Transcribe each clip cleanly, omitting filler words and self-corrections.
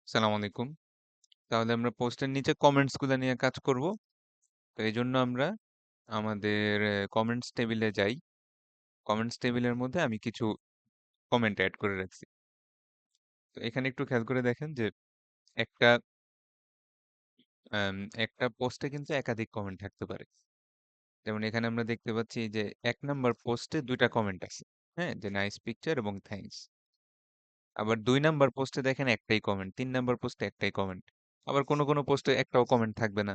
সালাম আলাইকুম। তাহলে আমরা পোস্টের নিচে কমেন্টস গুলো নিয়ে কাজ করব। তো এই জন্য আমরা আমাদের কমেন্টস টেবিলে যাই। কমেন্টস টেবিলের মধ্যে আমি কিছু কমেন্ট অ্যাড করে রাখছি। তো এখানে একটু খেয়াল করে দেখেন যে একটা আম, একটা পোস্টে কিন্তু একাধিক কমেন্ট থাকতে পারে। যেমন এখানে আমরা দেখতে পাচ্ছি যে 1 নাম্বার পোস্টে 2টা কমেন্ট আছে। হ্যাঁ, যে নাইস পিকচার এবং থ্যাঙ্কস। আবার 2 নাম্বার পোস্টে দেখেন একটাই কমেন্ট, 3 নাম্বার পোস্টে একটাই কমেন্ট। আবার কোনো কোনো পোস্টে একটাও কমেন্ট থাকবে না,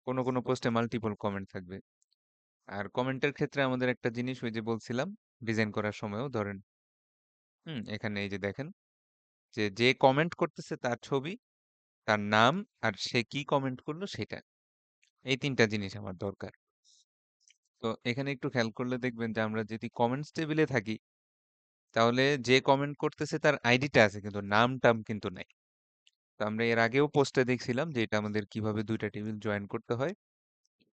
কোনো কোনো পোস্টে মাল্টিপল কমেন্ট থাকবে। আর কমেন্টের ক্ষেত্রে আমাদের একটা জিনিস ওই যে বলছিলাম, ডিজাইন করার সময়ও ধরেন এখানে এই যে দেখেন যে যে কমেন্ট করতেছে তার ছবি, তার নাম, আর সে কি কমেন্ট করলো সেটা। এই 3টা জিনিস আমার দরকার। তো এখানে একটু খেয়াল করলে দেখবেন যে আমরা যদি কমেন্টস টেবিলে থাকি, তাহলে যে কমেন্ট করতেছে তার আইডিটা আছে কিন্তু নাম টাম কিন্তু নাই। তো আমরা এর আগেও পোস্টে দেখছিলাম যে এটা আমাদের কিভাবে 2টা টেবিল জয়েন করতে হয়।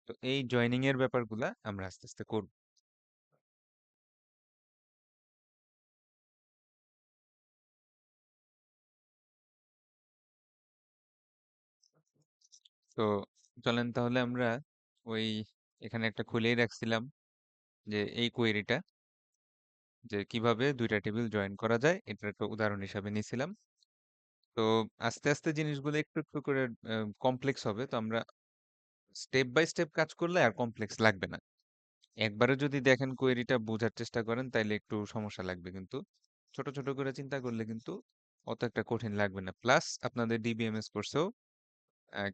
তো এই জয়েনিং এর ব্যাপারগুলা আমরা আস্তে আস্তে করব। তো চলেন তাহলে আমরা ওই এখানে একটা খুলেই রাখছিলাম যে এই কোয়েরিটা, যে কিভাবে 2টা টেবিল জয়েন করা যায় এটার একটা উদাহরণ হিসাবে নিয়েছিলাম। তো আস্তে আস্তে জিনিসগুলো একটু একটু করে কমপ্লেক্স হবে। তো আমরা স্টেপ বাই স্টেপ কাজ করলে আর কমপ্লেক্স লাগবে না। একবারে যদি দেখেন কোয়েরিটা বোঝার চেষ্টা করেন তাইলে একটু সমস্যা লাগবে, কিন্তু ছোট ছোট করে চিন্তা করলে কিন্তু অত একটা কঠিন লাগবে না। প্লাস আপনাদের ডিবিএমএস কোর্সেও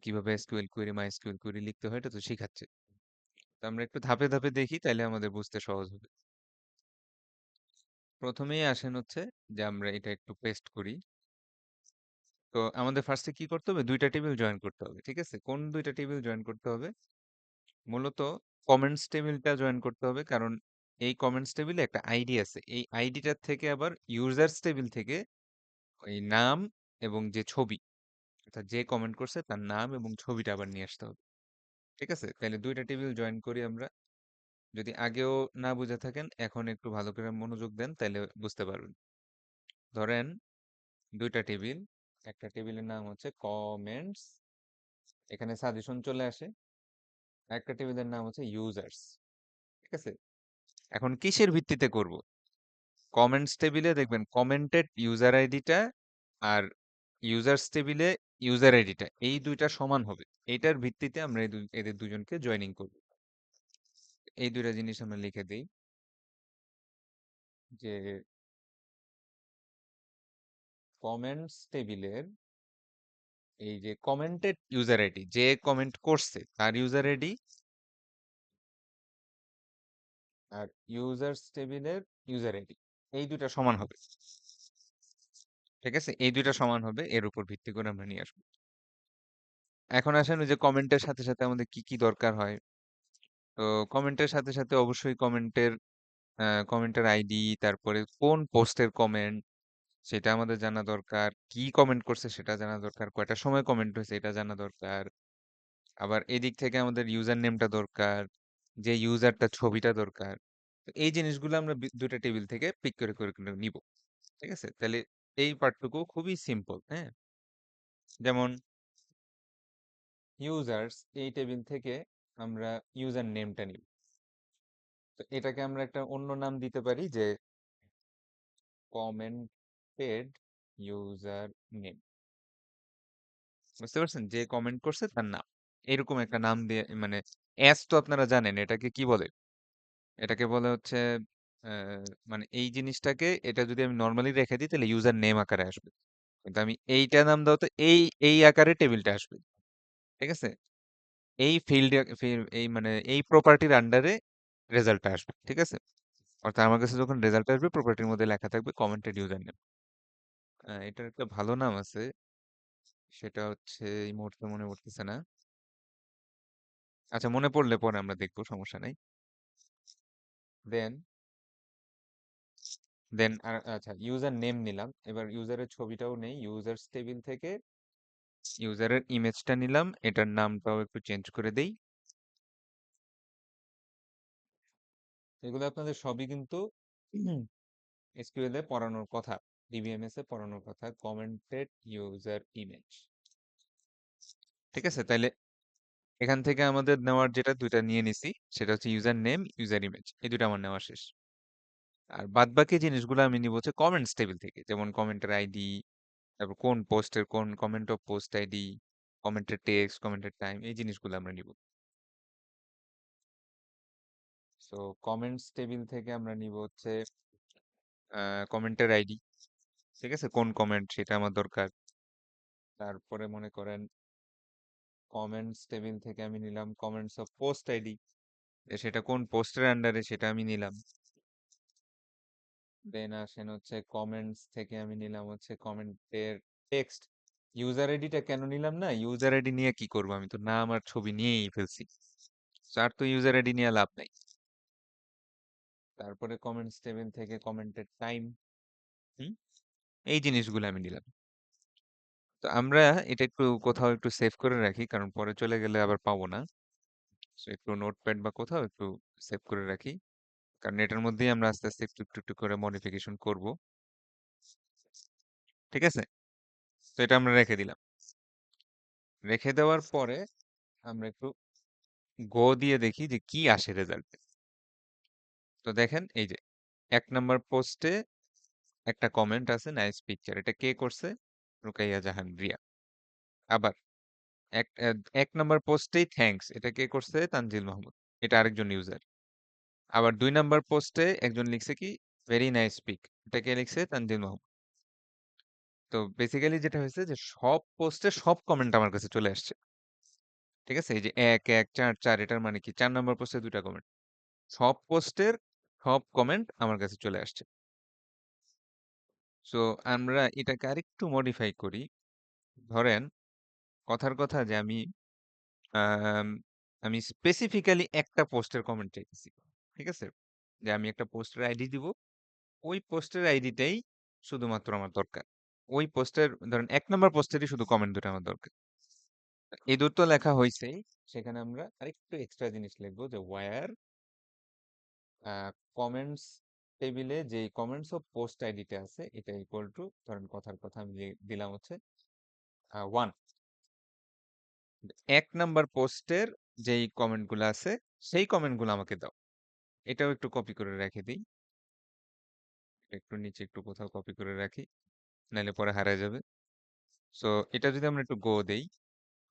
কিভাবে এসকিউএল কোয়েরি মাই এসকিউএল কোয়েরি লিখতে হয় এটা তো শিখাচ্ছে। তো আমরা একটু ধাপে ধাপে দেখি, তাইলে আমাদের বুঝতে সহজ হবে। প্রথমেই আসেন হচ্ছে যে আমরা এটা একটু পেস্ট করি। তো আমাদের ফার্স্টে কি করতে হবে, 2টা টেবিল জয়েন করতে হবে। ঠিক আছে, কোন 2টা টেবিল জয়েন করতে হবে? মূলত কমেন্টস টেবিলটা জয়েন করতে হবে, কারণ এই কমেন্টস টেবিলে একটা আইডি আছে। এই আইডিটার থেকে আবার ইউজার্স টেবিল থেকে ওই নাম এবং যে ছবি, অর্থাৎ যে কমেন্ট করছে তার নাম এবং ছবিটা আবার নিয়ে আসতে হবে। ঠিক আছে, তাহলে 2টা টেবিল জয়েন করি আমরা। যদি আগেও না বুঝে থাকেন, এখন একটু ভালো করে মনোযোগ দেন, তাহলে বুঝতে পারবেন। ধরেন 2টা টেবিল, একটা টেবিলের নাম হচ্ছে কমেন্টস, এখানে সাজেশন চলে আসে। একটা টেবিলের নাম হচ্ছে ইউজার্স। ঠিক আছে, এখন কিসের ভিত্তিতে করব? কমেন্টস টেবিলে দেখবেন কমেন্টেড ইউজার আইডিটা আর ইউজার্স টেবিলে ইউজার আইডিটা, এই 2টা সমান হবে। এইটার ভিত্তিতে আমরা এদের দুজনকে জয়েনিং করব। এই 2টা জিনিস আমরা লিখে দিই যে কমেন্টস টেবিলের এই যে কমেন্টেড ইউজার আইডি, যে কমেন্ট করছে তার ইউজার আইডি, আর ইউজার্স টেবিলের ইউজার আইডি, এই 2টা সমান হবে। ঠিক আছে, এই 2টা সমান হবে, এর উপর ভিত্তি করে আমরা নিয়ে আসবো। এখন আসেন ওই যে কমেন্টের সাথে সাথে আমাদের কি কি দরকার হয়। তো কমেন্টের সাথে সাথে অবশ্যই কমেন্টের আইডি, তারপরে কোন পোস্টের কমেন্ট সেটা আমাদের জানা দরকার, কি কমেন্ট করছে সেটা জানা দরকার, কয়টার সময় কমেন্ট হয়েছে এটা জানা দরকার। আবার এদিক থেকে আমাদের ইউজার নেমটা দরকার, যে ইউজারটা ছবিটা দরকার। তো এই জিনিসগুলো আমরা 2টা টেবিল থেকে পিক করে করে করে নিব। ঠিক আছে, তাহলে এই পার্টটুকু খুবই সিম্পল। হ্যাঁ, যেমন ইউজার্স, এই টেবিল থেকে আমরা ইউজার নেমটা নিব। তো এটাকে আমরা একটা অন্য নাম দিতে পারি যে কমেন্টেড ইউজার নেম। বুঝতে পারছেন, যে কমেন্ট করছে তার নাম, এরকম একটা নাম দিয়ে, মানে অ্যাজ তো আপনারা জানেন এটাকে কি বলে। এটাকে বলে হচ্ছে মানে এই জিনিসটাকে, এটা যদি আমি নর্মালি রেখে দিই তাহলে ইউজার নেম আকারে আসবে, কিন্তু আমি এইটা নাম দাও তো এই এই আকারে টেবিলটা আসবে। ঠিক আছে, এই ফিল্ড, এই মানে এই প্রপার্টির আন্ডারে রেজাল্টটা আসবে। ঠিক আছে, অর্থাৎ আমার কাছে যখন রেজাল্ট আসবে প্রপার্টির মধ্যে লেখা থাকবে কমেন্টেড ইউজার নেম। এটার একটা ভালো নাম আছে, সেটা হচ্ছে এই মুহূর্তে মনে পড়তেছে না। আচ্ছা, মনে পড়লে পরে আমরা দেখবো, সমস্যা নাই। দেন দেন আচ্ছা, ইউজার নেম নিলাম, এবার ইউজারের ছবিটাও নেই, ইউজার্স টেবিল থেকে ইউজারের ইমেজটা নিলাম, এটার নামটাও একটু চেঞ্জ করে দেই। এগুলো আপনাদের সবই কিন্তু এসকিউএল এ পড়ানোর কথা। ডিবিএমএস এ পড়ানোর কথা কমেন্টেড ইউজার ইমেজ। ঠিক আছে, তাইলে এখান থেকে আমাদের নেওয়ার যেটা দুইটা নিয়ে নিছি, সেটা হচ্ছে ইউজার নেম, ইউজার ইমেজ, এই দুটো আমার নেওয়া শেষ। আর বাদ বাকি জিনিসগুলো আমি নিব হচ্ছে কমেন্টস টেবিল থেকে, যেমন কমেন্টের আইডি, তারপর কোন পোস্টের কোন কমেন্ট অফ পোস্ট আইডি, কমেন্টের টেক্সট, কমেন্টের টাইম, এই জিনিসগুলো আমরা নিব। সো কমেন্টস টেবিল থেকে আমরা নিব হচ্ছে কমেন্টের আইডি, ঠিক আছে, কোন কমেন্ট সেটা আমার দরকার। তারপরে মনে করেন কমেন্টস টেবিল থেকে আমি নিলাম কমেন্টস অফ পোস্ট আইডি, সেটা কোন পোস্টের আন্ডারে সেটা আমি নিলাম। দেন আসেন হচ্ছে কমেন্টস থেকে আমি নিলাম হচ্ছে কমেন্টের টেক্সট। ইউজার আইডিটা কেন নিলাম না, ইউজার আইডি নিয়ে কি করবো, আমি তো নাম আর ছবি নিয়েই ফেলছি, আর তো ইউজার আইডি নিয়ে লাভ নাই। তারপরে কমেন্টস টেবিল থেকে কমেন্টের টাইম, হুম, এই জিনিসগুলো আমি নিলাম। তো আমরা এটা একটু কোথাও একটু সেভ করে রাখি, কারণ পরে চলে গেলে আবার পাবো না। So একটু নোটপ্যাড বা কোথাও একটু সেভ করে রাখি, কারণ এটার মধ্যেই আমরা আস্তে আস্তে একটু একটু একটু করে মডিফিকেশন করব। ঠিক আছে, তো এটা আমরা রেখে দিলাম। রেখে দেওয়ার পরে আমরা একটু গো দিয়ে দেখি যে কি আসে রেজাল্টে। তো দেখেন এই যে 1 নাম্বার পোস্টে একটা কমেন্ট আছে, নাইস পিকচার, এটা কে করছে? রুকাইয়া জাহান রিয়া। আবার এক 1 নাম্বার পোস্টেই থ্যাঙ্কস, এটা কে করছে? তানজিল মাহমুদ, এটা আরেকজন ইউজার। আবার 2 নাম্বার পোস্টে একজন লিখছে কি ভেরি নাইস পিক, এটা কে লিখছে? তানজিল মাহমুদ। তো বেসিক্যালি যেটা হয়েছে যে সব পোস্টে সব কমেন্ট আমার কাছে চলে আসছে। ঠিক আছে, এই যে 1 1 4 4, এটার মানে কি 4 নাম্বার পোস্টে 2টা কমেন্ট, সব পোস্টের সব কমেন্ট আমার কাছে চলে আসছে। সো আমরা এটাকে আরেকটু মডিফাই করি। ধরেন কথার কথা যে আম, আমি স্পেসিফিক্যালি একটা পোস্টের কমেন্ট চাইতেছি। ঠিক আছে, যে আমি একটা পোস্টের আইডি দিব, ওই পোস্টের আইডিটাই শুধুমাত্র আমার দরকার। ওই পোস্টের ধরেন 1 নাম্বার পোস্টেরই শুধু কমেন্ট দুটো আমার দরকার। এই দুটো লেখা হয়েছেই, সেখানে আমরা আরেকটু এক্সট্রা জিনিস লিখবো যে ওয়ার কমেন্টস টেবিলে যে কমেন্টস অফ পোস্ট আইডিটা আছে এটা ইকুয়াল টু, ধরেন কথার কথা আমি দিলাম হচ্ছে 1। 1 নাম্বার পোস্টের যেই কমেন্টগুলো আছে সেই কমেন্টগুলো আমাকে দাও। এটাও একটু কপি করে রেখে দিই, একটু নিচে একটু কোথাও কপি করে রাখি, নাহলে পরে হারিয়ে যাবে। সো এটা যদি আমরা একটু গো দেই,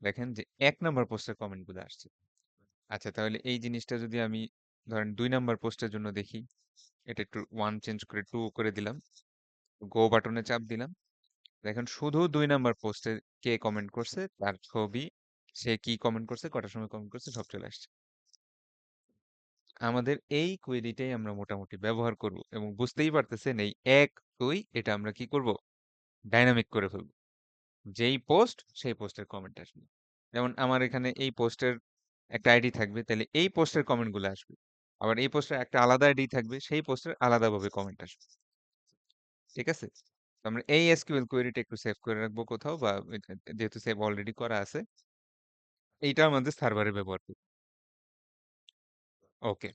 দেখেন যে 1 নাম্বার পোস্টের কমেন্টগুলো আসছে। আচ্ছা, তাহলে এই জিনিসটা যদি আমি ধরেন 2 নাম্বার পোস্টের জন্য দেখি, এটা একটু 1 চেঞ্জ করে 2 করে দিলাম, গো বাটনে চাপ দিলাম, দেখেন শুধু 2 নাম্বার পোস্টে কে কমেন্ট করছে, তার ছবি, সে কি কমেন্ট করছে, কটার সময় কমেন্ট করছে, সব চলে আসছে। আমাদের এই কোয়েরিটাই আমরা মোটামুটি ব্যবহার করব, এবং বুঝতেই পারতেছেন এই 1 2 এটা আমরা কি করব, ডাইনামিক করে ফেলবো। যেই পোস্ট সেই পোস্টের কমেন্ট আসবে। যেমন আমার এখানে এই পোস্টের একটা আইডি থাকবে, তাহলে এই পোস্টের কমেন্ট গুলো আসবে। আবার এই পোস্টের একটা আলাদা আইডি থাকবে, সেই পোস্টের আলাদাভাবে কমেন্ট আসবে। ঠিক আছে, তো আমরা এই এসকিউএল কোয়েরিটা একটু সেভ করে রাখবো কোথাও, বা যেহেতু সেভ অলরেডি করা আছে, এইটা আমাদের সার্ভারে ব্যবহার করব। ওকে,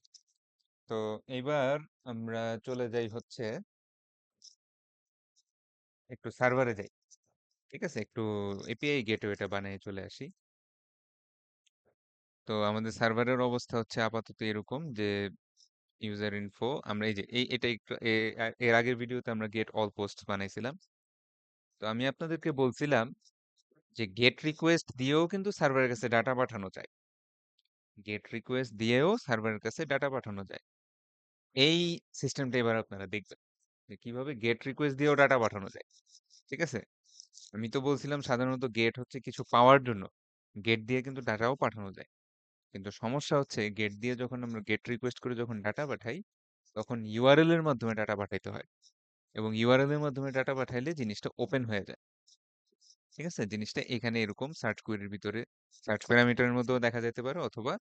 তো এইবার আমরা চলে যাই হচ্ছে একটু সার্ভারে যাই। ঠিক আছে, একটু এপিআই গেটওয়েটা বানিয়ে চলে আসি। তো আমাদের সার্ভারের অবস্থা হচ্ছে আপাতত এরকম যে ইউজার ইনফো, আমরা এই যে এটা একটু এর আগের ভিডিওতে আমরা গেট অল পোস্ট বানাইছিলাম। তো আমি আপনাদেরকে বলছিলাম যে গেট রিকোয়েস্ট দিয়েও কিন্তু সার্ভারের কাছে ডাটা পাঠানো যায়। গেট রিকোয়েস্ট দিয়েও সার্ভারের কাছে ডাটা পাঠানো যায়। এই সিস্টেমটা এবার আপনারা দেখবেন যে কিভাবে গেট রিকোয়েস্ট দিয়েও ডাটা পাঠানো যায়। ঠিক আছে, আমি তো বলছিলাম সাধারণত গেট হচ্ছে কিছু পাওয়ার জন্য, গেট দিয়ে কিন্তু ডাটাও পাঠানো যায়। কিন্তু সমস্যা হচ্ছে গেট দিয়ে যখন আমরা গেট রিকোয়েস্ট করে যখন ডাটা পাঠাই, তখন ইউআরএল এর মাধ্যমে ডাটা পাঠাইতে হয়, এবং ইউআরএল এর মাধ্যমে ডাটা পাঠাইলে জিনিসটা ওপেন হয়ে যায়। ঠিক আছে, জিনিসটা এখানে এরকম সার্চ কোয়েরির ভিতরে সার্চ প্যারামিটারের মধ্যেও দেখা যেতে পারে, অথবা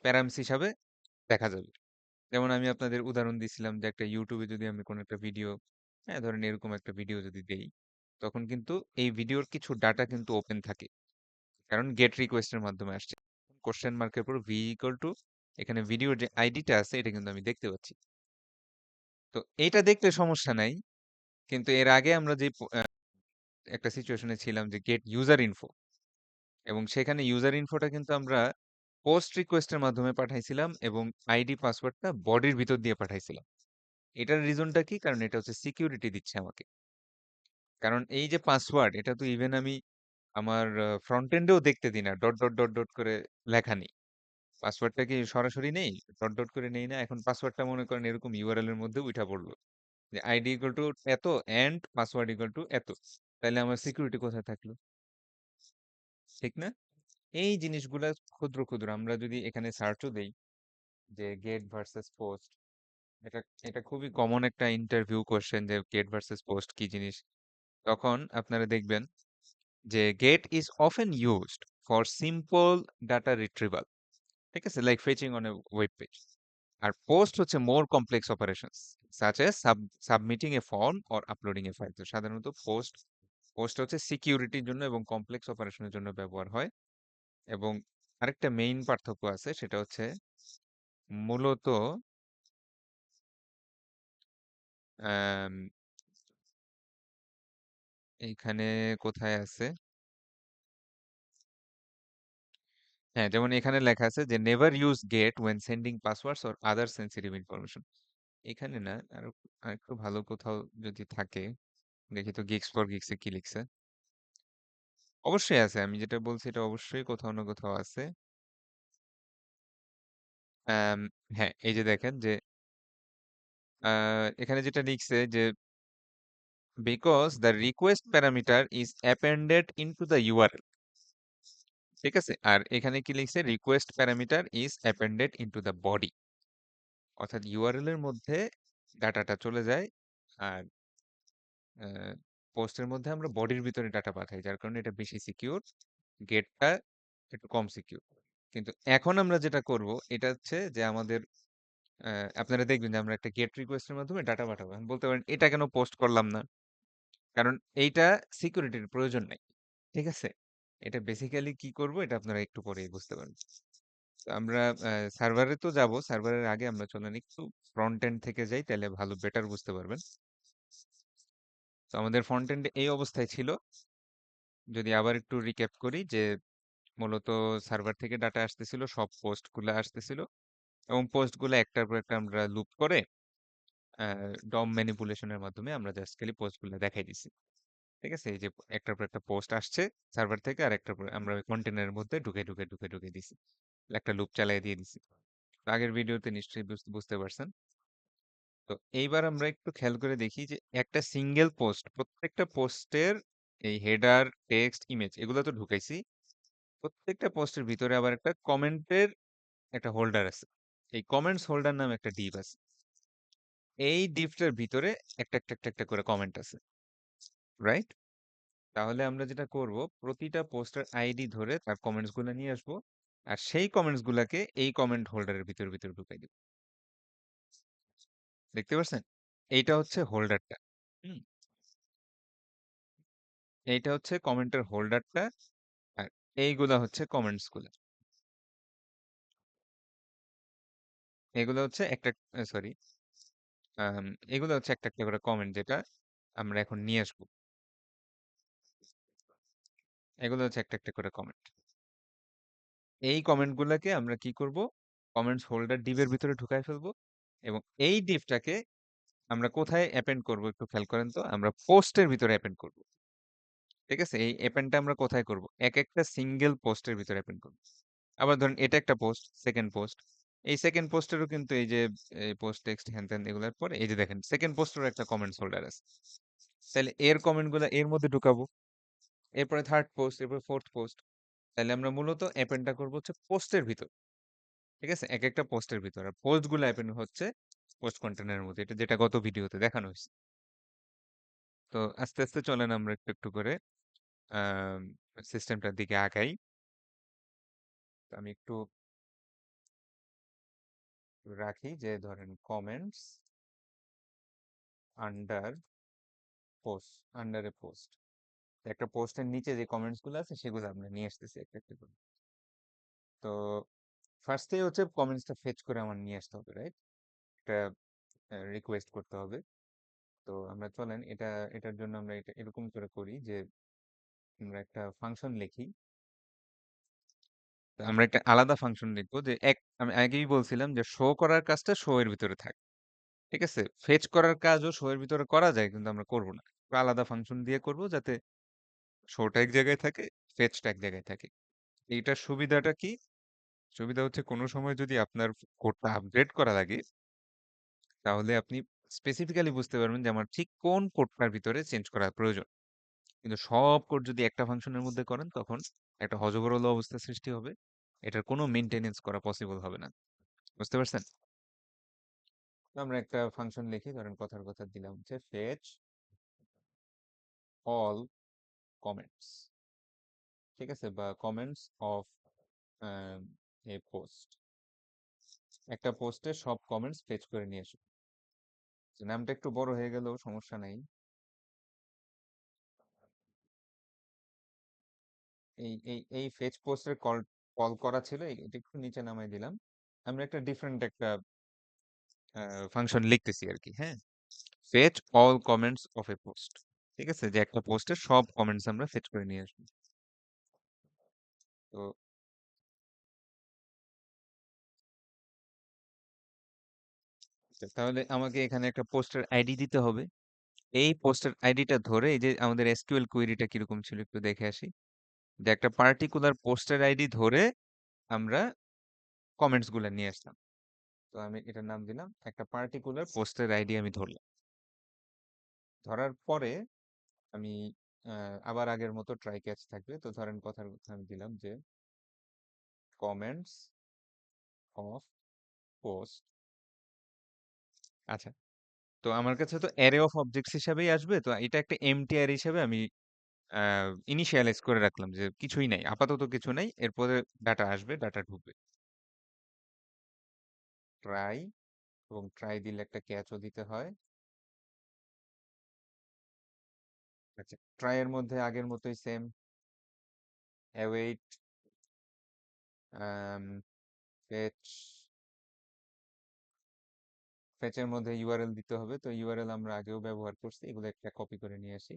প্যারামিস হিসাবে দেখা যাবে। যেমন আমি আপনাদের উদাহরণ দিছিলাম যে একটা ইউটিউবে যদি আমি কোনো একটা ভিডিও, হ্যাঁ ধরেন এরকম একটা ভিডিও যদি দেই, তখন কিন্তু এই ভিডিওর কিছু ডাটা কিন্তু ওপেন থাকে, কারণ গেট রিকোয়েস্টের মাধ্যমে আসছে। কোশ্চেন মার্কের পর ভি ইকুয়াল টু, এখানে ভিডিওর যে আইডিটা আছে এটা কিন্তু আমি দেখতে পাচ্ছি। তো এইটা দেখলে সমস্যা নাই, কিন্তু এর আগে আমরা যে একটা সিচুয়েশনে ছিলাম যে গেট ইউজার ইনফো, এবং সেখানে ইউজার ইনফোটা কিন্তু আমরা পোস্ট রিকোয়েস্টের মাধ্যমে পাঠাইছিলাম এবং আইডি পাসওয়ার্ডটা বডির ভিতর দিয়ে পাঠাইছিলাম। এটার রিজনটা কি? কারণ এটা হচ্ছে সিকিউরিটি দিচ্ছে আমাকে। কারণ এই যে পাসওয়ার্ড, এটা তো ইভেন আমি আমার ফ্রন্ট এন্ডেও দেখতে দিই না, ডট ডট ডট ডট করে লেখা নেই। পাসওয়ার্ডটা কি সরাসরি নেই, ডট ডট করে নেই না। এখন পাসওয়ার্ডটা মনে করেন এরকম ইউআরএল এর মধ্যে উঠা পড়লো যে আইডি ইকুয়াল টু এত এন্ড পাসওয়ার্ড ইকুয়াল টু এত, তাহলে আমার সিকিউরিটি কোথায় থাকলো? ঠিক না? এই জিনিসগুলা ক্ষুদ্র ক্ষুদ্র আমরা যদি এখানে সার্চও দেই যে গেট ভার্সেস পোস্ট, এটা এটা খুবই কমন একটা ইন্টারভিউ কোশ্চেন যে গেট ভার্সেস পোস্ট কি জিনিস, তখন আপনারা দেখবেন যে get is often used for simple data retrieval, ঠিক আছে, like fetching on a web page. আর পোস্ট হচ্ছে more complex operations such a submitting a form or uploading a file. তো সাধারণত পোস্ট পোস্ট হচ্ছে সিকিউরিটির জন্য এবং কমপ্লেক্স অপারেশনের জন্য ব্যবহার হয়। এবং আরেকটা মেইন পার্থক্য আছে, সেটা হচ্ছে মূলত আম, এইখানে কোথায় আছে, হ্যাঁ, যেমন এখানে লেখা আছে যে never use get when sending passwords or other sensitive information. এখানে না, আরো আরেকটু ভালো কোথাও যদি থাকে, দেখি তো গিগস ফর গিগসে কি লিখছে। অবশ্যই আছে, আমি যেটা বলছি এটা অবশ্যই কোথাও না কোথাও আছে। আম, হ্যাঁ, এই যে দেখেন যে এখানে যেটা লিখছে যে because the request parameter is অ্যাপেন্ডেড into the URL, ঠিক আছে, আর এখানে কি লিখছে, request parameter is অ্যাপেন্ডেড into the body, অর্থাৎ ইউআরএল এর মধ্যে ডাটাটা চলে যায়, আর পোস্টের মধ্যে আমরা বডির ভিতরে ডাটা পাঠাই, যার কারণে এটা বেশি সিকিউর, গেটটা একটু কম সিকিউর। কিন্তু এখন আমরা যেটা করব এটা হচ্ছে যে আমাদের আপনারা দেখবেন যে আমরা একটা গেট রিকোয়েস্টের মাধ্যমে ডাটা পাঠাবো, এখন বলতে পারেন এটা কেন পোস্ট করলাম না, কারণ এইটা সিকিউরিটির প্রয়োজন নাই, ঠিক আছে। এটা বেসিক্যালি কি করব এটা আপনারা একটু পরেই বুঝতে পারবেন। তো আমরা সার্ভারে তো যাব, সার্ভারের আগে আমরা চলেন একটু ফ্রন্ট এন্ড থেকে যাই, তাহলে ভালো বেটার বুঝতে পারবেন। তো আমাদের ফ্রন্ট এন্ড এই অবস্থায় ছিল, যদি আবার একটু রিক্যাপ করি যে মূলত সার্ভার থেকে ডাটা আসতেছিল, সব পোস্টগুলো আসতেছিল, এবং পোস্টগুলো একটার পর একটা আমরা লুপ করে ডম ম্যানিপুলেশনের মাধ্যমে আমরা জাস্ট খালি পোস্টগুলো দেখাই দিছি, ঠিক আছে। এই যে একটার পর একটা পোস্ট আসছে সার্ভার থেকে, আর একটার পর আমরা কন্টেনারের মধ্যে ঢুকে ঢুকে ঢুকে ঢুকে দিছি, একটা লুপ চালিয়ে দিয়ে দিছি। তো আগের ভিডিওতে নিশ্চয়ই বুঝতে পারছেন। তো এইবার আমরা একটু খেয়াল করে দেখি যে একটা সিঙ্গেল পোস্ট, প্রত্যেকটা পোস্টের এই হেডার, টেক্সট, ইমেজ এগুলো তো ঢুকাইছি, প্রত্যেকটা পোস্টের ভিতরে আবার একটা কমেন্টের একটা হোল্ডার আছে। এই কমেন্টস হোল্ডার নামে একটা ডিভ আছে। এই ডিভটার ভিতরে একটা একটা একটা একটা করে কমেন্ট আছে, রাইট? তাহলে আমরা যেটা করব, প্রতিটা পোস্টের আইডি ধরে তার কমেন্টস গুলো নিয়ে আসবো, আর সেই কমেন্টস গুলাকে এই কমেন্ট হোল্ডারের ভিতর ভিতর ঢুকাই দিব। দেখতে পাচ্ছেন? এইটা হচ্ছে হোল্ডারটা। হুম, এইটা হচ্ছে কমেন্টের হোল্ডারটা, আর এইগুলা হচ্ছে কমেন্টস গুলা। এগুলো হচ্ছে একটা, সরি, এগুলো হচ্ছে একটা একটা করে কমেন্ট যেটা আমরা এখন নিয়ে আসবো। এগুলো হচ্ছে একটা একটা করে কমেন্ট। এই কমেন্ট গুলাকে আমরা কি করব, কমেন্টস হোল্ডার ডিভের ভিতরে ঢুকাই ফেলবো, এবং এই ডিভটাকে আমরা কোথায় অ্যাপেন্ড করব একটু খেয়াল করেন তো, আমরা পোস্টের ভিতরে অ্যাপেন্ড করব, ঠিক আছে। এই অ্যাপেন্ডটা আমরা কোথায় করব, এক একটা সিঙ্গেল পোস্টের ভিতরে অ্যাপেন্ড করব। আবার ধরেন এটা একটা পোস্ট, সেকেন্ড পোস্ট, এই সেকেন্ড পোস্টেরও কিন্তু এই যে পোস্ট টেক্সট হ্যান ত্যান এগুলোর পরে এই যে দেখেন সেকেন্ড পোস্টেরও একটা কমেন্টস হোল্ডার আছে, তাহলে এর কমেন্ট গুলা এর মধ্যে ঢুকাবো, এরপরে থার্ড পোস্ট, এরপরে ফোর্থ পোস্ট। তাহলে আমরা মূলত অ্যাপেন্ডটা করবো হচ্ছে পোস্টের ভিতর, ঠিক আছে, এক একটা পোস্টের ভিতর, আর পোস্ট গুলো অ্যাপেন্ড হচ্ছে পোস্ট কন্টেনারের মধ্যে, এটা যেটা গত ভিডিওতে দেখানো হয়েছে। তো আস্তে আস্তে চলেন আমরা একটু একটু করে সিস্টেমটার দিকে আগাই। তো আমি একটু রাখি যে ধরেন কমেন্টস আন্ডার পোস্ট, আন্ডার এ পোস্ট, একটা পোস্টের নিচে যে কমেন্টস গুলো আছে সেগুলো আমরা নিয়ে আসতেছি একটা একটা করে। তো ফার্স্টেই হচ্ছে কমেন্টসটা ফেচ করে আমার নিয়ে আসতে হবে, রাইট? একটা রিকোয়েস্ট করতে হবে। তো আমরা চলেন এটার জন্য আমরা এটা এরকম করে করি যে আমরা একটা ফাংশন লিখি। তো আমরা একটা আলাদা ফাংশন লিখবো যে আমি আগেই বলছিলাম যে শো করার কাজটা শো এর ভিতরে থাকে। ঠিক আছে, ফেচ করার কাজও শো এর ভিতরে করা যায়, কিন্তু আমরা করব না। একটা আলাদা ফাংশন দিয়ে করব যাতে শোটা এক জায়গায় থাকে, ফেচটা এক জায়গায় থাকে। এইটার সুবিধাটা কি? সুবিধা হচ্ছে কোনো সময় যদি আপনার কোডটা আপগ্রেড করা লাগে, তাহলে আপনি স্পেসিফিক্যালি বুঝতে পারবেন যে আমার ঠিক কোন কোডটার ভিতরে চেঞ্জ করা প্রয়োজন। কিন্তু সব কোড যদি একটা ফাংশনের মধ্যে করেন, তখন একটা হযবরল অবস্থা সৃষ্টি হবে। এটার কোনো মেইনটেনেন্স করা পসিবল হবে না। বুঝতে পারছেন? তো আমরা একটা ফাংশন লিখি, ধরেন কথার কথা দিলাম যে ফেচ অল কমেন্টস। ঠিক আছে, বা কমেন্টস অফ এ পোস্ট। একটা পোস্টে সব কমেন্টস ফেচ করে নিয়ে আসো। নামটা একটু বড় হয়ে গেলেও সমস্যা নাই। এই ফেচ পোস্টের কল কল করা ছিল, এটা একটু নিচে নামাই দিলাম। আমরা একটা ডিফারেন্ট একটা ফাংশন লিখতেছি আর কি, হ্যাঁ। Fetch all comments of A post. ঠিক আছে, যে একটা পোস্টের সব কমেন্টস আমরা ফেচ করে নিয়ে আসবো। তো তাহলে আমাকে এখানে একটা পোস্টের আইডি দিতে হবে। এই পোস্টের আইডিটা ধরে, এই যে আমাদের এসকিউএল কোয়েরিটা কিরকম ছিল একটু দেখে আসি। যে একটা পার্টিকুলার পোস্টের আইডি ধরে আমরা কমেন্টস গুলা নিয়ে আসলাম। তো আমি এটার নাম দিলাম, একটা পার্টিকুলার পোস্টের আইডি আমি ধরলাম। ধরার পরে আমি আবার আগের মতো ট্রাই ক্যাচ থাকবে। তো ধরেন কথার কথা আমি দিলাম যে কমেন্টস অফ পোস্ট। আচ্ছা, তো আমার কাছে তো অ্যারে অফ অবজেক্টস হিসাবেই আসবে, তো এটা একটা এমটি অ্যারে হিসাবে আমি ইনিশিয়ালাইজ করে রাখলাম যে কিছুই নাই, আপাতত কিছু নাই, এরপরে ডাটা আসবে, ডাটা ঢুকবে। ট্রাই, এবং ট্রাই দিলে একটা ক্যাচও দিতে হয়। আচ্ছা, ট্রাই এর মধ্যে আগের মতোই সেম অ্যাওয়েট ফেচ। ফেচের মধ্যে ইউআরএল দিতে হবে, তো ইউআরএল আমরা আগেও ব্যবহার করছি, এগুলো একটা কপি করে নিয়ে আসি।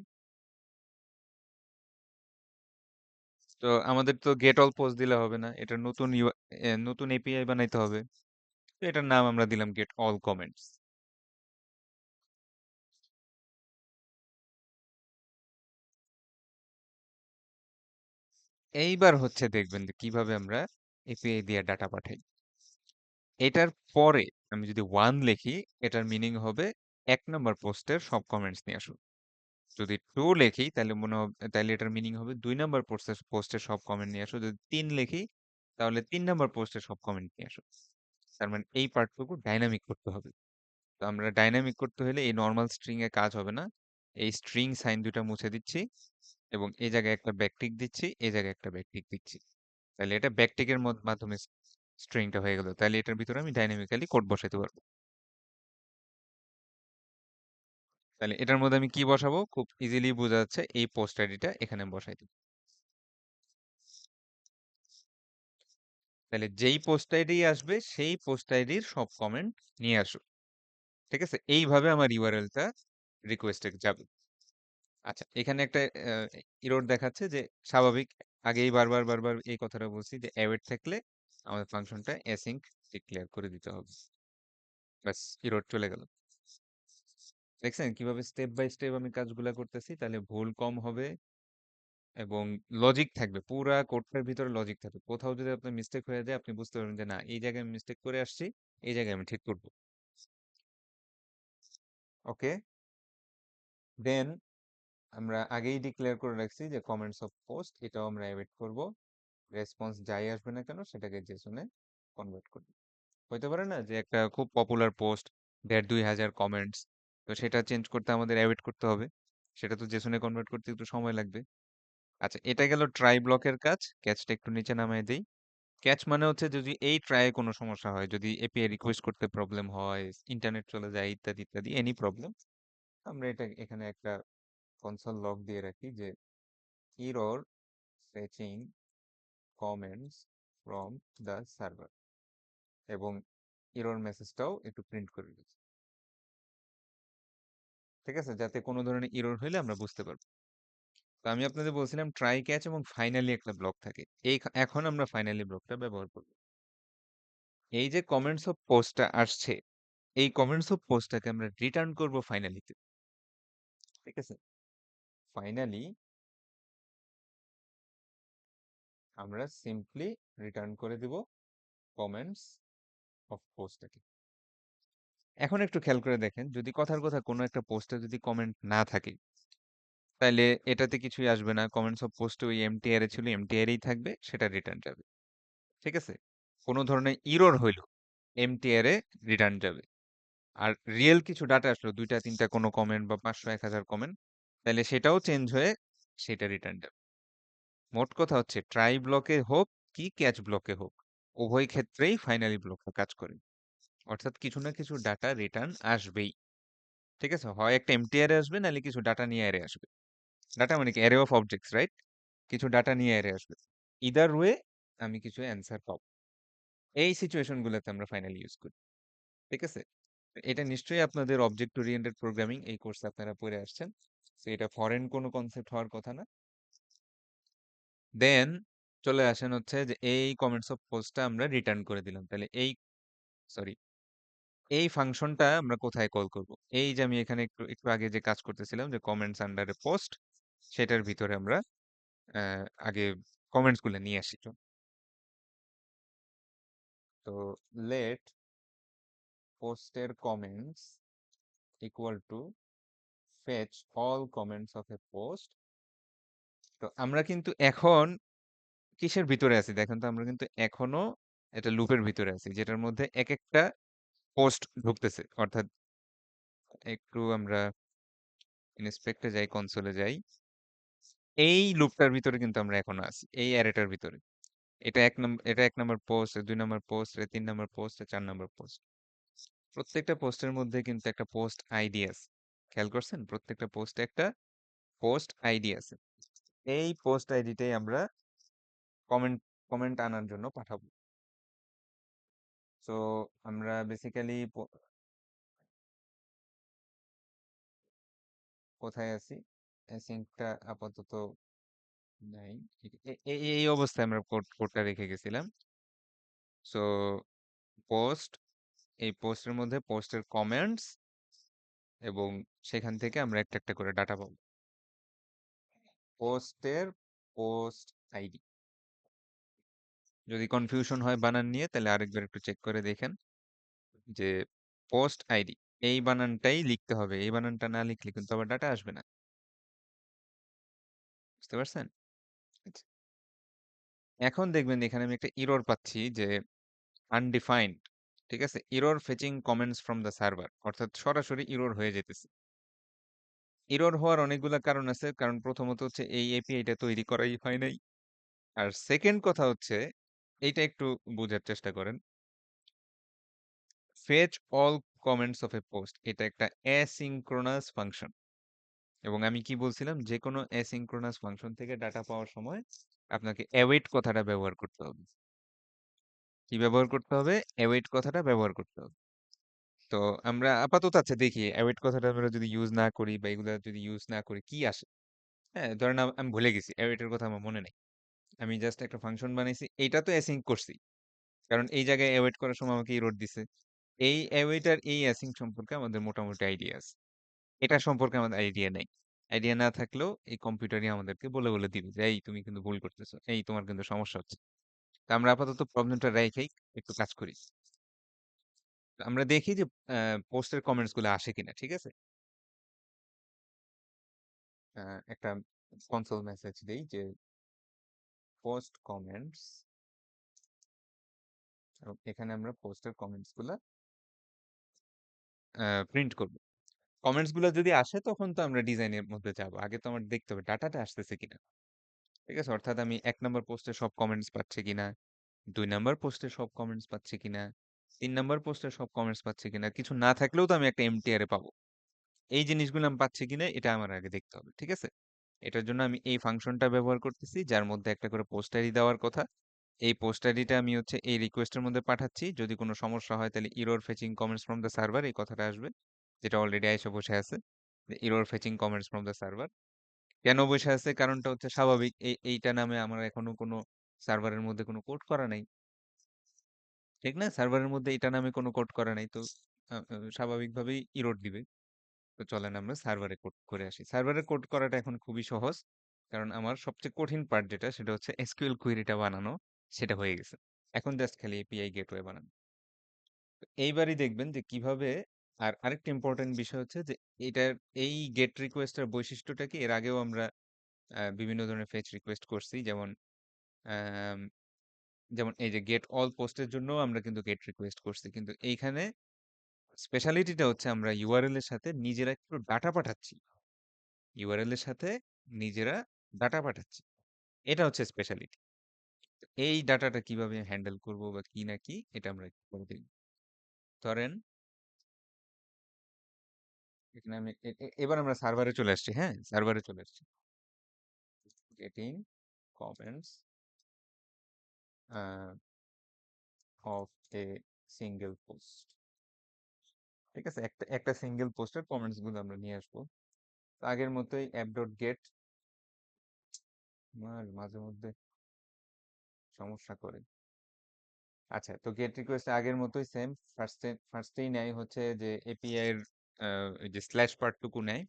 তো আমাদের তো গেট অল পোস্ট দিলে হবে না, এটা নতুন এপিআই বানাইতে হবে। তো এটার নাম আমরা দিলাম গেট অল কমেন্টস। এইবার হচ্ছে দেখবেন যে কিভাবে আমরা এপিআই দিয়ে ডাটা পাঠাই। এটার পরে আমি যদি ওয়ান লিখি, এটার মিনিং হবে 1 নম্বর পোস্টের সব কমেন্টস নিয়ে আসুন। যদি টু লিখি তাহলে তাহলে এটার মিনিং হবে 2 নম্বর পোস্টের সব কমেন্ট নিয়ে আসো। যদি 3 লিখি, তাহলে 3 নম্বর পোস্টের সব কমেন্ট নিয়ে আসো। তার মানে এই পার্টটুকু ডাইনামিক করতে হবে। তো আমরা ডাইনামিক করতে হলে এই নর্মাল স্ট্রিং এ কাজ হবে না। এই স্ট্রিং সাইন দুটা মুছে দিচ্ছি, এবং এই জায়গায় একটা ব্যাকটিক দিচ্ছি, এই জায়গায় একটা ব্যাকটিক দিচ্ছি। তাহলে এটা ব্যাকটিকের মাধ্যমে স্ট্রিংটা হয়ে গেল। তাহলে এটার ভিতরে আমি ডাইনামিক্যালি কোড বসাইতে পারবো। তাহলে এটার মধ্যে আমি কি বসাবো, খুব ইজিলি বোঝা যাচ্ছে, এই পোস্ট আইডিটা এখানে বসাই দিব। তাহলে যেই পোস্ট আইডি আসবে সেই পোস্ট আইডির সব কমেন্ট নিয়ে আসো। ঠিক আছে, এইভাবে আমার ইউআরএলটা রিকোয়েস্টে যাবে। আচ্ছা, এখানে একটা ইরর দেখাচ্ছে যে স্বাভাবিক, আগেই বারবার বারবার এই কথাটা বলছি যে অ্যাওয়েট থাকলে আমাদের ফাংশনটা অ্যাসিঙ্ক ডিক্লেয়ার করে দিতে হবে। ব্যাস, ইরর চলে গেল। দেখছেন কিভাবে স্টেপ বাই স্টেপ আমি কাজগুলা করতেছি, তাহলে ভুল কম হবে এবং লজিক থাকবে, পুরা কোডটার ভিতরে লজিক থাকবে। কোথাও যদি আপনার মিস্টেক হয়ে যায়, আপনি বুঝতে পারবেন যে না, এই জায়গায় আমি মিস্টেক করে আসছি, এই জায়গায় আমি ঠিক করবো। ওকে, দেন আমরা আগেই ডিক্লেয়ার করে রাখছি যে কমেন্টস অফ পোস্ট, এটাও আমরা অ্যাওয়েট করব। রেসপন্স যাই আসবে না কেন সেটাকে জেসনে কনভার্ট করব। হইতে পারে না যে একটা খুব পপুলার পোস্ট, 1,500-2,000 কমেন্টস, তো সেটা চেঞ্জ করতে আমাদের অ্যাওয়েট করতে হবে। সেটা তো জেসনে কনভার্ট করতে একটু সময় লাগবে। আচ্ছা, এটা গেল ট্রাই ব্লকের কাজ। ক্যাচটা একটু নিচে নামিয়ে দেই। ক্যাচ মানে হচ্ছে যদি এই ট্রায়ে কোনো সমস্যা হয়, যদি এপিআই রিকোয়েস্ট করতে প্রবলেম হয়, ইন্টারনেট চলে যায়, ইত্যাদি ইত্যাদি, এনি প্রবলেম, আমরা এটা এখানে একটা কনসোল লগ দিয়ে রাখি যে error fetching comments from the server, এবং এরর মেসেজটাও একটু প্রিন্ট করে দিচ্ছি। ঠিক আছে? যাতে কোনো ধরনের এরর হইলে আমরা বুঝতে পারবো। তো আমি আপনাদের বলছিলাম ট্রাই ক্যাচ এবং ফাইনালি একটা ব্লক থাকে। এখন আমরা ফাইনালি ব্লকটা ব্যবহার করব। এই যে কমেন্টস অফ পোস্টটা আসছে, এই কমেন্টস অফ পোস্টটাকে আমরা রিটার্ন করব ফাইনালিতে। ঠিক আছে? ফাইনালি আমরা সিম্পলি রিটার্ন করে দিব কমেন্টস অফ পোস্টটাকে। এখন একটু খেয়াল করে দেখেন, যদি কথার কথা কোনো একটা পোস্টে যদি কমেন্ট না থাকে, তাইলে এটাতে কিছুই আসবে না। কমেন্টস অফ পোস্টে ওই এমটি অ্যারে ছিল, এমটি অ্যারেই থাকবে, সেটা রিটার্ন যাবে। ঠিক আছে? কোনো ধরনের এরর হইল এমটি অ্যারে রিটার্ন যাবে। আর রিয়েল কিছু ডাটা আসলো ২টা ৩টা কোনো কমেন্ট বা ৫০০ ১০০০ কমেন্ট, তাহলে সেটাও চেঞ্জ হয়ে সেটা রিটার্ন যাবে। মোট কথা হচ্ছে ট্রাই ব্লকে হোক কি ক্যাচ ব্লকে হোক, উভয় ক্ষেত্রেই ফাইনালি ব্লকটা কাজ করে। অর্থাৎ কিছু না কিছু ডাটা রিটার্ন আসবেই। ঠিক আছে? হয় একটা এমটি অ্যারে আসবে, নাহলে কিছু ডাটা নিয়ে অ্যারে আসবে। ডাটা মানে কি? Array of objects, right? কিছু ডাটা নিয়ে অ্যারে আসবে। ইদার ওয়ে আমি কিছু অ্যান্সার পাবো। এই সিচুয়েশন গুলোতে আমরা ফাইনালি ইউজ করি। ঠিক আছে? এটা নিশ্চয়ই আপনাদের অবজেক্ট ওরিয়েন্টেড প্রোগ্রামিং এই কোর্সে আপনারা পড়ে আসছেন। তো এটা ফরেন কোনো কনসেপ্ট হওয়ার কথা না। দেন চলে আসেন হচ্ছে যে এই কমেন্টস অফ পোস্টটা আমরা রিটার্ন করে দিলাম। তাহলে সরি এই ফাংশনটা আমরা কোথায় কল করব? এই যে আমি এখানে একটু একটু আগে যে কাজ করতেছিলাম যে কমেন্টস আন্ডারে পোস্ট, সেটার ভিতরে আমরা আগে কমেন্টস গুলো নিয়ে আসি। তো লেট পোস্টের comments equal to face all comments of A post. তো আমরা কিন্তু এখন কিসের ভিতরে আছি দেখেন তো? আমরা কিন্তু এখনো একটা লুপের ভিতরে আছি, যেটার মধ্যে এক একটা পোস্ট ঢুকতেছে। অর্থাৎ একটু আমরা ইন্সপেক্টে যাই, কনসোলে যাই, এই লুপটার ভিতরে কিন্তু আমরা এখনো আছি, এই অ্যারেটার ভিতরে। এটা ১ নম্বর পোস্ট, ২ নম্বর পোস্ট, ৩ নম্বর পোস্ট, ৪ নম্বর পোস্ট। প্রত্যেকটা পোস্টের মধ্যে কিন্তু একটা পোস্ট আইডি আছে। খেয়াল করছেন? প্রত্যেকটা পোস্টে একটা পোস্ট আইডি আছে। এই পোস্ট আইডিটাই আমরা কমেন্ট কমেন্ট আনার জন্য পাঠাবো। সো আমরা বেসিক্যালি কোথায় আছি? অ্যাসিঙ্কটা আপাতত নাই। এই অবস্থায় আমরা কোডটা রেখে গেছিলাম। সো পোস্ট, এই পোস্টের মধ্যে পোস্টের কমেন্টস, এবং সেখান থেকে আমরা একটা একটা করে ডাটা পাবো। পোস্টের পোস্ট আইডি। যদি কনফিউশন হয় বানান নিয়ে, তাহলে আরেকবার একটু চেক করে দেখেন যে পোস্ট আইডি এই বানানটাই লিখতে হবে। এই বানানটা না লিখলে কিন্তু আবার ডাটা আসবে না। বুঝতে পারছেন? আচ্ছা। এখন দেখবেন এখানে আমি একটা এরর পাচ্ছি যে আনডিফাইন্ড। ঠিক আছে? Error fetching comments from the server, অর্থাৎ সরাসরি এরর হয়ে যেতেছে। এরর হওয়ার অনেকগুলা কারণ আছে। কারণ প্রথমত হচ্ছে এই এপিআইটা তৈরি করাই হয় নাই। আর সেকেন্ড কথা হচ্ছে, এইটা একটু বোঝার চেষ্টা করেন। Fetch all comments of A post এটা একটা অ্যাসিঙ্ক্রোনাস ফাংশন। এবং আমি কি বলছিলাম? যে কোনো অ্যাসিঙ্ক্রোনাস ফাংশন থেকে ডাটা পাওয়ার সময় আপনাকে অ্যাওয়েট কথাটা ব্যবহার করতে হবে। কি ব্যবহার করতে হবে? অ্যাওয়েট কথাটা ব্যবহার করতে হবে। তো আমরা আপাতত আচ্ছা দেখি অ্যাওয়েট কথাটা আমরা যদি ইউজ না করি বা এগুলা যদি ইউজ না করি কি আসে? হ্যাঁ, ধরেন আমি ভুলে গেছি। অ্যাওয়েট এর কথা আমার মনে নেই। আমি জাস্ট একটা ফাংশন বানাইছি। এইটা তো অ্যাসিঙ্ক করছি। কারণ এই জায়গায় অ্যাওয়েট করার সময় আমাকে এরর দিছে। এই অ্যাওয়েট আর এই অ্যাসিঙ্ক সম্পর্কে আমাদের মোটামুটি আইডিয়া আছে। এটা সম্পর্কে আমাদের আইডিয়া নেই। আইডিয়া না থাকলেও এই কম্পিউটারই আমাদেরকে বলে দিবে যে, "এই তুমি কিন্তু ভুল করতেছো। এই তোমার কিন্তু সমস্যা হচ্ছে।" তো আমরা আপাতত প্রবলেমটা রেখেই একটু কাজ করি। তো আমরা দেখি যে পোস্টের কমেন্টস গুলো আসে কিনা। ঠিক আছে? আ একটা কনসোল মেসেজ দেই যে পোস্ট কমেন্টস, এবং এখানে আমরা পোস্টের কমেন্টস গুলা প্রিন্ট করব। কমেন্টস গুলা যদি আসে তখন তো আমরা ডিজাইনের মধ্যে যাব। আগে তো আমার দেখতে হবে ডাটাটা আসতেছে কিনা। ঠিক আছে? অর্থাৎ আমি ১ নাম্বার পোস্টে সব কমেন্টস পাচ্ছি কিনা, ২ নাম্বার পোস্টে সব কমেন্টস পাচ্ছি কিনা, ৩ নাম্বার পোস্টে সব কমেন্টস পাচ্ছি কিনা। কিছু না থাকলেও তো আমি একটা এমটি অ্যারে পাবো। এই জিনিসগুলো আমি পাচ্ছি কিনা এটা আমার আগে দেখতে হবে। ঠিক আছে? এটার জন্য আমি এই ফাংশনটা ব্যবহার করতেছি, যার মধ্যে একটা করে পোস্ট আইডি দেওয়ার কথা। এই পোস্ট আইডিটা আমি হচ্ছে এই রিকোয়েস্টের মধ্যে পাঠাচ্ছি। যদি কোনো সমস্যা হয় তাহলে error fetching comments from the server এই কথাটা আসবে, যেটা অলরেডি আইসা বসে আছে। Error fetching comments from the server. কেন বসে আছে কারণটা হচ্ছে স্বাভাবিক, এইটা নামে আমার এখনো কোনো সার্ভারের মধ্যে কোনো কোড করা নাই, ঠিক না? সার্ভারের মধ্যে এটা নামে কোনো কোড করা নাই, তো স্বাভাবিকভাবেই ইরোর দিবে। তো চলেন আমরা সার্ভারে কোড করে আসি। সার্ভারে কোড করাটা এখন খুবই সহজ, কারণ আমার সবচেয়ে কঠিন পার্ট যেটা সেটা হচ্ছে এসকিউএল কুয়েরিটা বানানো, সেটা হয়ে গেছে। এখন জাস্ট খালি এপিআই গেটওয়ে বানানো। তো এইবারই দেখবেন যে কিভাবে। আর আরেকটা ইম্পর্টেন্ট বিষয় হচ্ছে যে এটার এই গেট রিকোয়েস্টের বৈশিষ্ট্যটা কি, এর আগেও আমরা বিভিন্ন ধরনের ফেচ রিকোয়েস্ট করছি, যেমন আম, যেমন এই যে গেট অল পোস্টের জন্য আমরা কিন্তু গেট রিকোয়েস্ট করছি, কিন্তু এইখানে স্পেশালিটিটা হচ্ছে আমরা ইউআরএল এর সাথে নিজেরা একটু ডাটা পাঠাচ্ছি, ইউআরএল এর সাথে নিজেরা ডাটা পাঠাচ্ছি, এটা হচ্ছে স্পেশালিটি। এই ডাটাটা কিভাবে হ্যান্ডেল করব বা কি না কি, এটা আমরা একটু পরে দেখব। ধরেন এখানে আমি এবার আমরা সার্ভারে চলে আসছি, হ্যাঁ সার্ভারে চলে আসছি। Getting comments of a single post, ঠিক আছে, একটা একটা সিঙ্গেল পোস্টের কমেন্টস গুলো আমরা নিয়ে আসবো। তো আগের মতোই অ্যাপ ডট গেট, মাঝে মধ্যে সমস্যা করে। আচ্ছা, তো গেট রিকোয়েস্ট আগের মতোই সেম, ফার্স্টেই নেয় হচ্ছে যে এপিআই এর ওই যে স্ল্যাশ পার্টটুকু নেয়।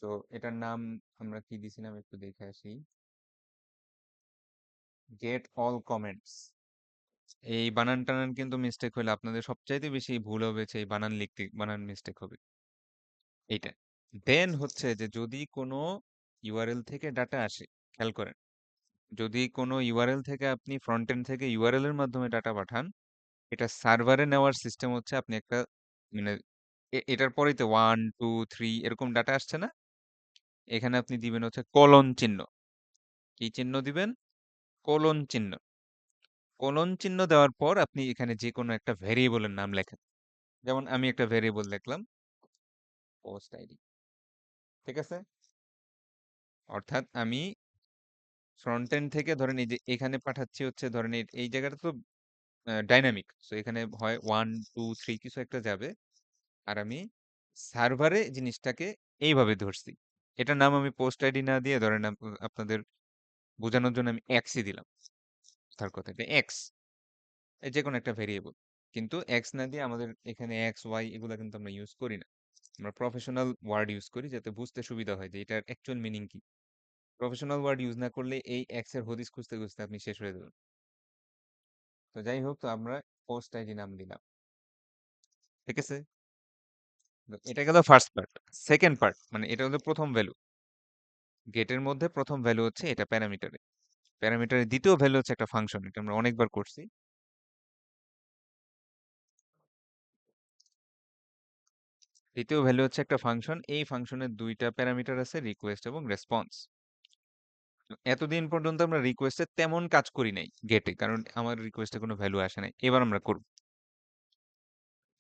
তো এটার নাম আমরা কি দিছিলাম একটু দেখে আসি, গেট অল কমেন্টস। এই বানান টানান কিন্তু মিস্টেক হলে আপনাদের সবচাইতে বেশি ভুল হবে, সেই বানান লিখতে বানান মিস্টেক হবে এইটা। দেন হচ্ছে যে যদি কোনো ইউআরএল থেকে ডাটা আসে, খেয়াল করেন, যদি কোনো ইউআরএল থেকে আপনি ফ্রন্ট এন্ড থেকে ইউআরএল এর মাধ্যমে ডাটা পাঠান, এটা সার্ভারে নেওয়ার সিস্টেম হচ্ছে আপনি একটা মানে এটার পরেই তো 1 2 3 এরকম ডাটা আসছে না, এখানে আপনি দিবেন হচ্ছে কোলন চিহ্ন। কি চিহ্ন দিবেন? কোলন চিহ্ন। কোলন চিহ্ন দেওয়ার পর আপনি এখানে যে কোনো একটা ভেরিয়েবলের নাম লেখেন। যেমন আমি একটা ভেরিয়েবল লিখলাম পোস্ট আইডি, ঠিক আছে? অর্থাৎ আমি ফ্রন্ট এন্ড থেকে ধরেন এই যে এখানে পাঠাচ্ছি হচ্ছে, ধরেন এই জায়গাটা তো ডাইনামিক, তো এখানে হয় 1 2 3 কিছু একটা যাবে, আর আমি সার্ভারে জিনিসটাকে এইভাবে ধরছি। এটার নাম আমি পোস্ট আইডি না দিয়ে ধরেন আপনাদের বোঝানোর জন্য আমি এক্সই দিলাম, তার কথা এটা এক্স, যে কোনো একটা ভেরিয়েবল। কিন্তু এক্স না দিয়ে আমাদের এখানে এক্স ওয়াই এগুলো কিন্তু আমরা ইউজ করি না, আমরা প্রফেশনাল ওয়ার্ড ইউজ করি যাতে বুঝতে সুবিধা হয় যে এটার অ্যাকচুয়াল মিনিং কি। প্রফেশনাল ওয়ার্ড ইউজ না করলে এই এক্স এর হদিস খুঁজতে খুঁজতে আপনি শেষ হয়ে যাবেন। তো যাই হোক, তো আমরা পোস্ট আইডি নাম দিলাম, ঠিক আছে? তো এটা গেল ফার্স্ট পার্ট। সেকেন্ড পার্ট মানে এটা হলো প্রথম ভ্যালু, গেটের মধ্যে প্রথম ভ্যালু হচ্ছে এটা প্যারামিটারে, প্যারামিটারের দ্বিতীয় ভ্যালু হচ্ছে একটা ফাংশন, এটা আমরা অনেকবার করছি। দ্বিতীয় ভ্যালু হচ্ছে একটা ফাংশন, এই ফাংশনের দুইটা প্যারামিটার আছে, রিকোয়েস্ট এবং রেসপন্স। এতদিন পর্যন্ত আমরা রিকোয়েস্টে তেমন কাজ করি নাই গেটে, কারণ আমার রিকোয়েস্টে কোনো ভ্যালু আসে নাই, এবার আমরা করব।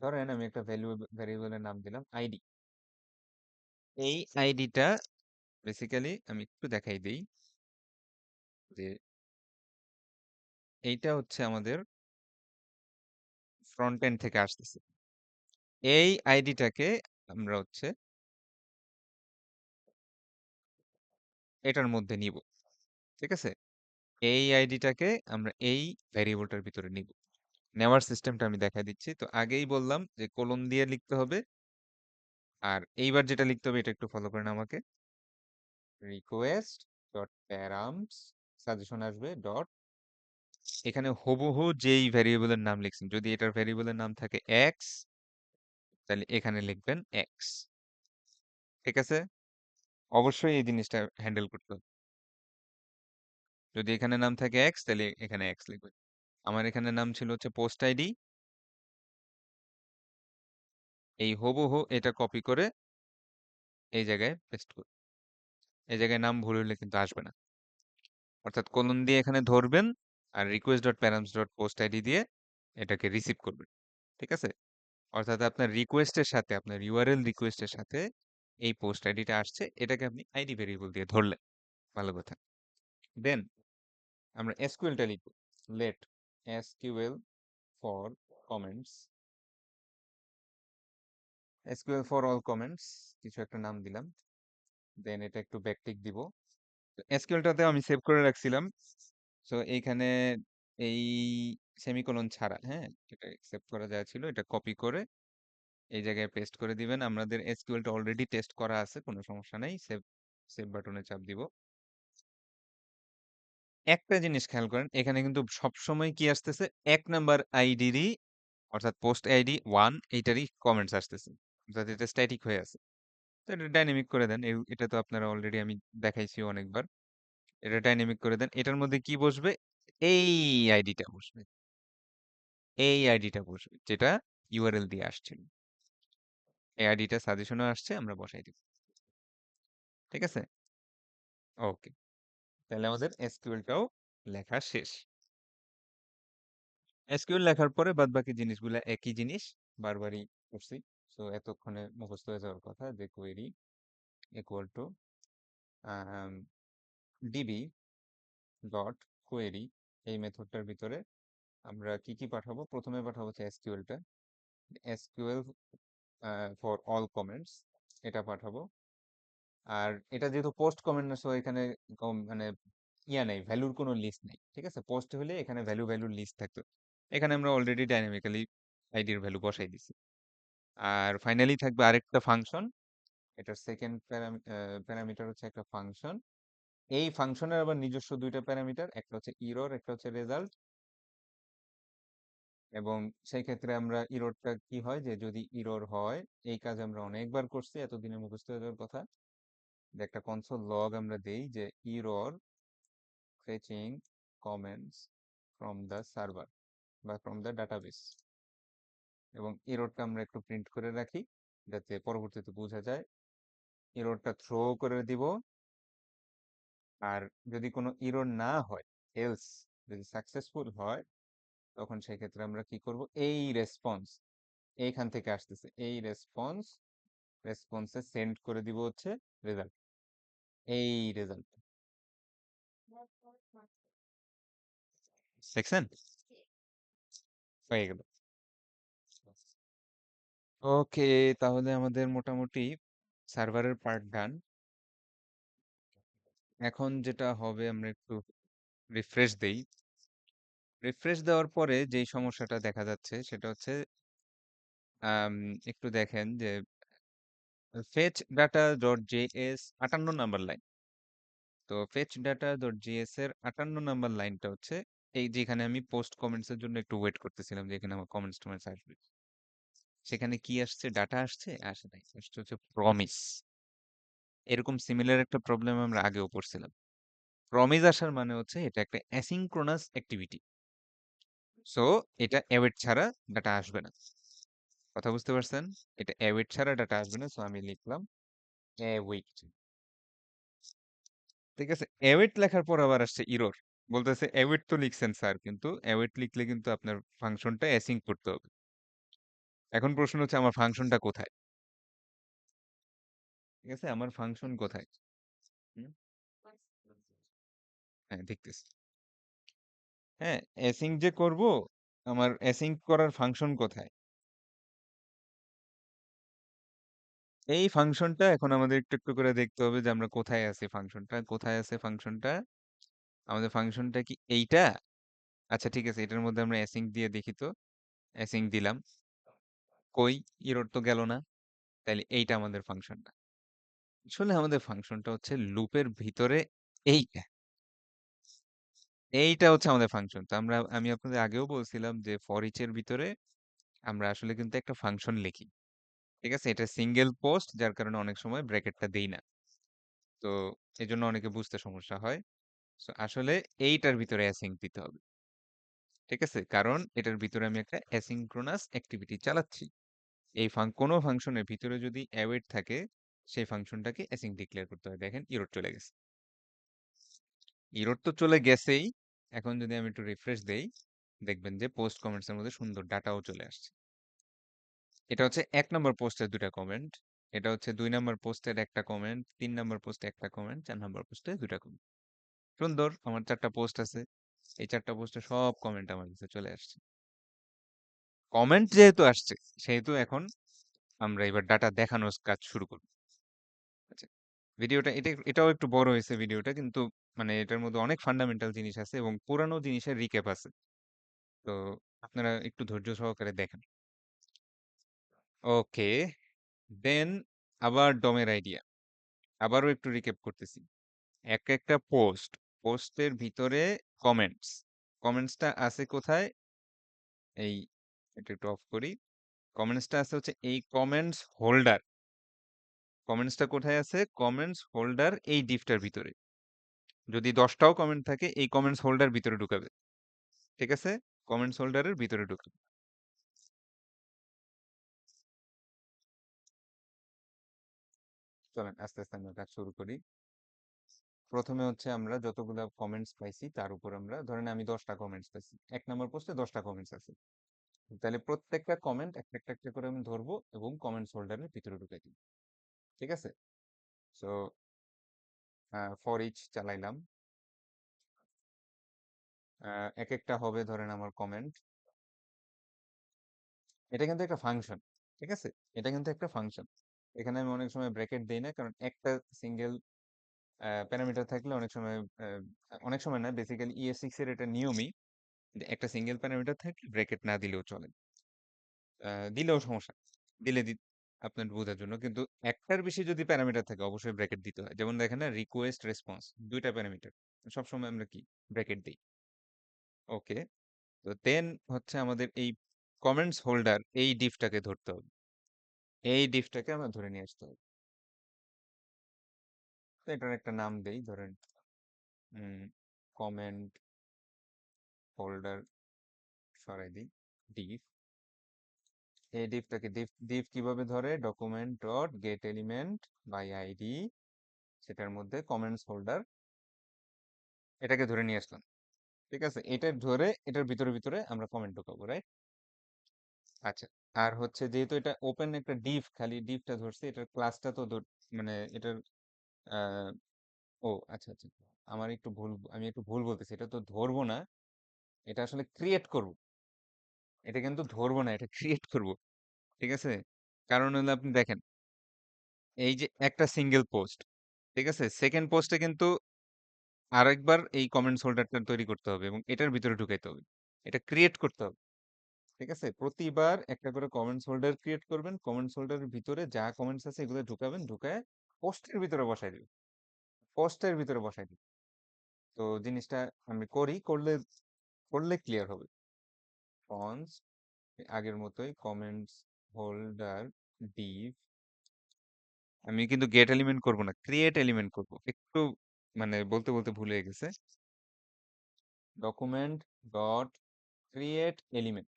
ধরেন আমি একটা ভ্যারিয়েবলের নাম দিলাম আইডি। এই আইডিটা বেসিক্যালি আমি একটু দেখাই দিই যে এইটা হচ্ছে আমাদের ফ্রন্ট এন্ড থেকে আসতেছে। এই আইডিটাকে আমরা হচ্ছে এটার মধ্যে নিব, ঠিক আছে? এই আইডিটাকে আমরা এই ভ্যারিয়েবলটার ভিতরে নিব। নেওয়ার সিস্টেমটা আমি দেখা দিচ্ছি। তো আগেই বললাম যে কোলন দিয়ে লিখতে হবে, আর এইবার যেটা লিখতে হবে এটা একটু ফলো করেন আমাকে। রিকোয়েস্ট ডট প্যারামস, সাজেশন আসবে ডট, এখানে হুবহু যেই ভ্যারিয়েবলের নাম লিখছেন, যদি এটার ভ্যারিয়েবলের নাম থাকে এক্স, তাহলে এখানে লিখবেন এক্স, ঠিক আছে? অবশ্যই এই জিনিসটা হ্যান্ডেল করতে হবে। যদি এখানে নাম থাকে এক্স তাহলে এখানে এক্স লিখবেন। আমার এখানে নাম ছিল হচ্ছে পোস্ট আইডি, এই হুবহু এটা কপি করে এই জায়গায় পেস্ট করুন। এই জায়গায় নাম ভুল হলে কিন্তু আসবে না, অর্থাৎ কোলন দিয়ে এখানে ধরবেন, আর request dot params dot post ID দিয়ে এটাকে রিসিভ করবেন, ঠিক আছে? অর্থাৎ আপনার রিকোয়েস্টের সাথে, আপনার ইউআরএল রিকোয়েস্টের সাথে এই পোস্ট আইডিটা আসছে, এটাকে আপনি আইডি ভেরিয়েবল দিয়ে ধরলেন, ভালো কথা। দেন আমরা এসকিউএলটা লিখব, let SQL for comments SQL for all comments কিছু একটা নাম দিলাম, দেন এটা একটু ব্যাকটিক দিব। এসকিউএলটাতে আমি সেভ করে রাখছিলাম, সো এইখানে এই সেমিকোলন ছাড়া, হ্যাঁ, এটা সেভ করা যায় ছিল, এটা কপি করে এই জায়গায় পেস্ট করে দিবেন। আমাদের এসকিউএলটা অলরেডি টেস্ট করা আছে, কোনো সমস্যা নাই। সেভ সেভ বাটনে চাপ দিব। একটা জিনিস খেয়াল করেন, এখানে কিন্তু সবসময় কি আসতেছে, 1 নাম্বার আইডিরই, অর্থাৎ পোস্ট আইডি 1 এইটারই কমেন্টস আসতেছে, অর্থাৎ এটা স্ট্যাটিক হয়ে আছে। তো এটা ডাইনামিক করে দেন। এটা তো আপনারা অলরেডি আমি দেখাইছি অনেকবার। এটা ডাইনামিক করে দেন। এটার মধ্যে কি বসবে? এই আইডিটা বসবে, এই আইডিটা বসবে যেটা ইউআরএল দিয়ে আসছিল। এই আইডিটা সাজেশনে আসছে, আমরা বসাই দিব। ঠিক আছে? ওকে, তাহলে আমাদের এসকিউএলটাও লেখা শেষ। এসকিউএল লেখার পরে বাদ বাকি জিনিসগুলো একই জিনিস, বারবারই করছি। সো এতক্ষণে মুখস্থ হয়ে যাওয়ার কথা যে query equal to DB dot query, এই মেথডটার ভিতরে আমরা কি কি পাঠাবো? প্রথমে পাঠাবো হচ্ছে এসকিউএলটা, এসকিউএল ফর অল কমেন্টস, এটা পাঠাবো। আর এটা যেহেতু পোস্ট কমেন্ট না, সো এখানে মানে নেই, ভ্যালুর কোনো লিস্ট নেই। ঠিক আছে, পোস্ট হলে এখানে ভ্যালুর লিস্ট থাকতো। এখানে আমরা অলরেডি ডাইনামিক্যালি আইডির ভ্যালু বসাই দিছি। আর ফাইনালি থাকবে আরেকটা ফাংশন, এটার সেকেন্ড প্যারামিটার হচ্ছে একটা ফাংশন। এই ফাংশনের আবার নিজস্ব দুইটা প্যারামিটার, একটা হচ্ছে ইরর, একটা হচ্ছে রেজাল্ট। এবং সেই ক্ষেত্রে আমরা ইররটা কি হয়, যে যদি ইরর হয়, এই কাজ আমরা অনেকবার করছি, এতদিনে মুখস্থ হয়ে যাওয়ার কথা, যে একটা কনসোল লগ আমরা দেই যে error fetching comments from the server বা ফ্রম দ্য ডাটাবেস, এবং এররটা আমরা একটু প্রিন্ট করে রাখি যাতে পরবর্তীতে বোঝা যায়। এররটা থ্রো করে দিব। আর যদি কোনো এরর না হয়, এলস যদি সাকসেসফুল হয়, তখন সেক্ষেত্রে আমরা কি করব, এই রেসপন্স এইখান থেকে আসতেছে, এই রেসপন্সে সেন্ড করে দিব হচ্ছে রেজাল্ট, এই রেজাল্ট। দেখছেন? হয়ে গেল। ওকে, তাহলে আমাদের মোটামুটি সার্ভারের পার্ট ডান। এখন যেটা হবে, আমরা একটু রিফ্রেশ দেই। রিফ্রেশ দেওয়ার পরে যেই সমস্যাটা দেখা যাচ্ছে সেটা হচ্ছে, আম, একটু দেখেন যে fetch data dot JS 58 number line. তো ফেচ ডাটা ডট জেএস এর 58 নাম্বার লাইনটা হচ্ছে এই, যেখানে আমি পোস্ট কমেন্টস এর জন্য একটু ওয়েট করতেছিলাম, যেখানে আমার কমেন্টস টমেন্টস আসবে, সেখানে কি আসছে? ডাটা আসছে? আসে নাই, আসছে হচ্ছে প্রমিস। এরকম সিমিলার একটা প্রবলেম আমরা আগেও পড়ছিলাম। প্রমিস আসার মানে হচ্ছে এটা একটা অ্যাসিঙ্ক্রোনাস অ্যাক্টিভিটি। সো এটা অ্যাওয়েট ছাড়া ডাটা আসবে না। কথা বুঝতে পারছেন? এটা অ্যাওয়েট ছাড়া ডাটা আসবে না, সো আমি লিখলাম অ্যাওয়েট। ঠিক আছে, অ্যাওয়েট লেখার পর আবার আসছে ইরর, বলতেছে অ্যাওয়েট তো লিখছেন স্যার, কিন্তু অ্যাওয়েট লিখলে কিন্তু আপনার ফাংশনটা অ্যাসিং করতে হবে। এখন প্রশ্ন হচ্ছে আমার ফাংশনটা কোথায়? ঠিক আছে, আমার ফাংশন কোথায়? হুম? হ্যাঁ, দেখতেছি। হ্যাঁ, অ্যাসিং যে করব, আমার অ্যাসিং করার ফাংশন কোথায়? এই ফাংশনটা এখন আমাদের একটু একটু করে দেখতে হবে যে আমরা কোথায় আছি, ফাংশনটা কোথায় আছে, ফাংশনটা আমাদের ফাংশনটা কি এইটা? আচ্ছা ঠিক আছে, এটার মধ্যে আমরা অ্যাসিং দিয়ে দেখি তো। অ্যাসিং দিলাম, কই, ইরর তো গেল না। তাইলে এইটা আমাদের ফাংশনটা। আসলে আমাদের ফাংশনটা হচ্ছে লুপের ভিতরে, এইটা এইটা হচ্ছে আমাদের ফাংশন। তো আমি আপনাদের আগেও বলছিলাম যে ফর ইচ এর ভিতরে আমরা আসলে কিন্তু একটা ফাংশন লিখি। ঠিক আছে, এটা সিঙ্গেল পোস্ট, যার কারণে অনেক সময় ব্র্যাকেটটা দেই না। তো এই জন্য অনেকে বুঝতে সমস্যা হয়। So, আসলে এইটার ভিতরে অ্যাসিং দিতে হবে। ঠিক আছে, কারণ এটার ভিতরে আমি একটা অ্যাসিঙ্ক্রোনাস অ্যাক্টিভিটি চালাচ্ছি। এই কোনো ফাংশনের ভিতরে যদি অ্যাওয়েট থাকে, সেই ফাংশনটাকে অ্যাসিং ডিক্লেয়ার করতে হয়। দেখেন ইরর চলে গেছে, ইরর তো চলে গেছেই। এখন যদি আমি একটু রিফ্রেশ দেই, দেখবেন যে পোস্ট কমেন্টস এর মধ্যে সুন্দর ডাটাও চলে আসছে। এটা হচ্ছে 1 নম্বর পোস্টের দুটা কমেন্ট, এটা হচ্ছে 2 নম্বর পোস্টের একটা কমেন্ট, 3 নম্বর পোস্টে একটা কমেন্ট, 4 নম্বর পোস্টে দুটা কমেন্ট। সুন্দর, আমার 4টা পোস্ট আছে, এই 4টা পোস্টে সব কমেন্ট আমার কাছে চলে আসছে। কমেন্ট যেহেতু আসছে, সেহেতু এখন আমরা এবার ডাটা দেখানোর কাজ শুরু করব। আচ্ছা, ভিডিওটা এটাও একটু বড় হয়েছে ভিডিওটা, কিন্তু মানে এটার মধ্যে অনেক ফান্ডামেন্টাল জিনিস আছে এবং পুরানো জিনিসের রিক্যাপ আছে। তো আপনারা একটু ধৈর্য সহকারে দেখেন। ওকে, দেন আবার ডমের আইডিয়া, আবারও একটু রিক্যাপ করতেছি। একটা পোস্টের ভিতরে কমেন্টস, কমেন্টসটা আছে কোথায়? এই, এটা একটু অফ করি। কমেন্টসটা আছে হচ্ছে এই কমেন্টস হোল্ডার। কমেন্টসটা কোথায় আছে? কমেন্টস হোল্ডার এই ডিফটার ভিতরে। যদি 10টাও কমেন্ট থাকে এই কমেন্টস হোল্ডার ভিতরে ঢুকাবে। ঠিক আছে, কমেন্টস হোল্ডারের ভিতরে ঢুকাবে। চলেন আস্তে আস্তে আমরা কাজ শুরু করি। প্রথমে হচ্ছে আমরা যতগুলো কমেন্টস পাইছি তার উপর আমরা ধরেন আমি 10টা কমেন্টস পাইছি, 1 নম্বর পোস্টে 10টা কমেন্টস আছে, তাহলে প্রত্যেকটা কমেন্ট একটা একটা একটা করে আমি ধরবো এবং কমেন্টস হোল্ডারের ভিতরে ঢুকাই দিব। ঠিক আছে, সো ফর ইচ চালাইলাম। এক একটা হবে ধরেন আমার কমেন্ট। এটা কিন্তু একটা ফাংশন। ঠিক আছে, এটা কিন্তু একটা ফাংশন। এখানে আমি অনেক সময় ব্র্যাকেট দেই না, কারণ একটা সিঙ্গেল প্যারামিটার থাকলে অনেক সময় অনেক সময় না, বেসিক্যালি ES6 এর এটা নিয়মই যে একটা সিঙ্গেল প্যারামিটার থাকলে ব্র্যাকেট না দিলেও চলে। দিলেও সমস্যা নেই। দিলে আপনার বোঝার জন্য, কিন্তু একটার বেশি যদি প্যারামিটার থাকে অবশ্যই ব্র্যাকেট দিতে হয়। যেমন দেখেন না, রিকোয়েস্ট রেসপন্স, দুইটা প্যারামিটার, সবসময় আমরা কি ব্র্যাকেট দিই। ওকে, তো দেন হচ্ছে আমাদের এই কমেন্টস হোল্ডার এই ডিফটাকে ধরতে হবে, এই ডিফটাকে আমরা ধরে নিয়ে আসতে হবে। তো এটার একটা নাম দেই, ধরেন কমেন্ট হোল্ডার, সরাই দিই ডিফ। এই ডিফটাকে ডিফ ডিফ কিভাবে ধরে? Document dot get element by ID, সেটার মধ্যে কমেন্টস হোল্ডার, এটাকে ধরে নিয়ে আসলাম। ঠিক আছে, এটা ধরে এটার ভিতরে ভিতরে আমরা কমেন্ট ঢোকাবো, রাইট? আচ্ছা, আর হচ্ছে যেহেতু এটা ওপেন একটা ডিফ, খালি ডিফটা ধরছে, এটার ক্লাসটা তো মানে এটার আহ, ও আচ্ছা আচ্ছা, আমার একটু ভুল, আমি একটু ভুল বলতেছি, এটা তো ধরবো না, এটা আসলে ক্রিয়েট করব। এটা কিন্তু ধরবো না, এটা ক্রিয়েট করব। ঠিক আছে, কারণ হলো আপনি দেখেন, এই যে একটা সিঙ্গেল পোস্ট, ঠিক আছে, সেকেন্ড পোস্টে কিন্তু আরেকবার এই কমেন্টস হোল্ডারটা তৈরি করতে হবে এবং এটার ভিতরে ঢুকাইতে হবে, এটা ক্রিয়েট করতে হবে। ঠিক আছে, প্রতিবার একটা করে কমেন্টস হোল্ডার ক্রিয়েট করবেন, কমেন্টস হোল্ডারের ভিতরে যা কমেন্টস আছে এগুলো ঢুকাবেন, ঢুকায় পোস্টের ভিতরে বসাই দিবেন, পোস্টের ভিতরে বসাই দিবেন। তো জিনিসটা আমি করি, করলে করলে ক্লিয়ার হবে। কনস, আগের মতোই কমেন্টস হোল্ডার ডিভ, আমি কিন্তু গেট এলিমেন্ট করব না, ক্রিয়েট এলিমেন্ট করব একটু, মানে বলতে বলতে ভুলে গেছে। ডকুমেন্ট ডট ক্রিয়েট এলিমেন্ট,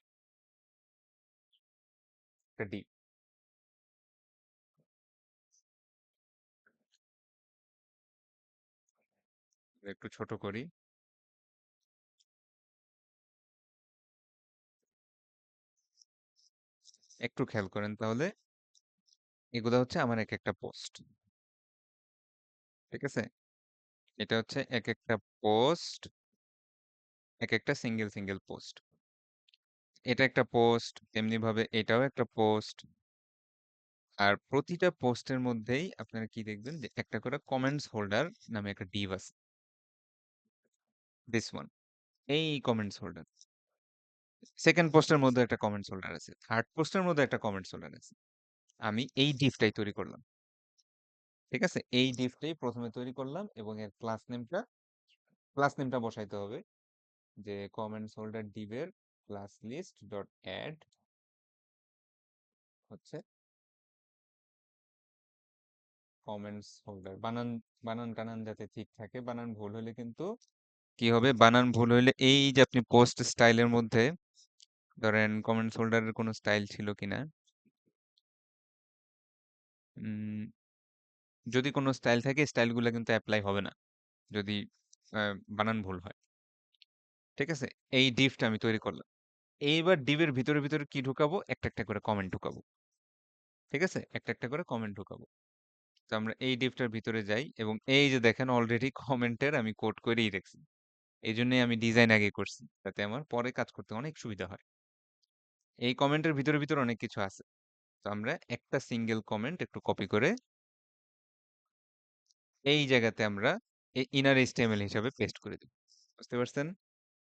একটা ডিভ। একটু ছোট করি, একটু খেয়াল করেন তাহলে। এগুলো হচ্ছে আমার এক একটা পোস্ট। ঠিক আছে, এটা হচ্ছে এক একটা পোস্ট, এক একটা সিঙ্গেল সিঙ্গেল পোস্ট। এটা একটা পোস্ট, তেমনি ভাবে এটাও একটা পোস্ট। আর প্রতিটা পোস্টের মধ্যেই আপনারা কি দেখবেন যে একটা করে কমেন্টস হোল্ডার নামে একটা ডিভ আছে, দিস ওয়ান, এই কমেন্টস হোল্ডার। সেকেন্ড পোস্টের মধ্যে একটা কমেন্টস হোল্ডার আছে, থার্ড পোস্টের মধ্যে একটা কমেন্টস হোল্ডার আছে। আমি এই ডিভটাই তৈরি করলাম। ঠিক আছে, এই ডিভটাই প্রথমে তৈরি করলাম এবং এর ক্লাস নেমটা বসাইতে হবে, যে কমেন্টস হোল্ডার ডিভের ক্লাস লিস্ট ডট অ্যাড হচ্ছে কমেন্টস হোল্ডার। বানান, বানান টানান যাতে ঠিক থাকে, বানান ভুল হলে কিন্তু কি হবে, বানান ভুল হইলে এই যে আপনি পোস্ট স্টাইলের মধ্যে ধরেন কমেন্টস হোল্ডারের কোনো স্টাইল ছিল কিনা, উম, যদি কোনো স্টাইল থাকে স্টাইলগুলো কিন্তু অ্যাপ্লাই হবে না যদি বানান ভুল হয়। ঠিক আছে, এই ডিভটা আমি তৈরি করলাম। এইবার ডিভের ভিতরে ভিতরে কি ঢুকাবো? একটা একটা করে কমেন্ট ঢুকাবো। ঠিক আছে, একটা একটা করে কমেন্ট ঢুকাবো। তো আমরা এই ডিভটার ভিতরে যাই এবং এই যে দেখেন অলরেডি কমেন্টের আমি কোড করেই রেখেছি। এই জন্যই আমি ডিজাইন আগে করছি, যাতে আমার পরে কাজ করতে অনেক সুবিধা হয়। এই কমেন্টের ভিতরে ভিতরে অনেক কিছু আছে। তো আমরা একটা সিঙ্গেল কমেন্ট একটু কপি করে এই জায়গাতে আমরা ইনার এইচটিএমএল হিসাবে পেস্ট করে দেব। বুঝতে পারছেন?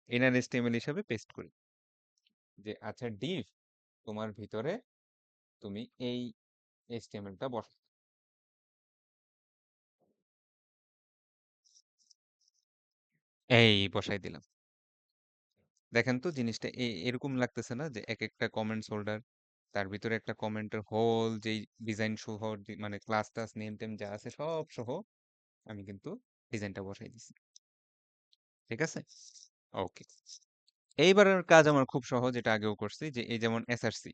ইনার এইচটিএমএল হিসাবে পেস্ট করি যে আচ্ছা ডিভ তোমার ভিতরে তুমি এই এইচটিএমএলটা বসাও। এই বসাই দিলাম। দেখেন তো জিনিসটা এরকম লাগতেছে না যে এক একটা কমেন্টস হোল্ডার, তার ভিতরে একটা কমেন্টের হোল যেই ডিজাইন সহ মানে ক্লাস টাস নেম টেম যা আছে সব সহ আমি কিন্তু ডিজাইনটা বসাই দিছি। ঠিক আছে? ওকে। এইবারের কাজ আমার খুব সহজ, এটা আগেও করছি, যে এই যেমন এসআরসি,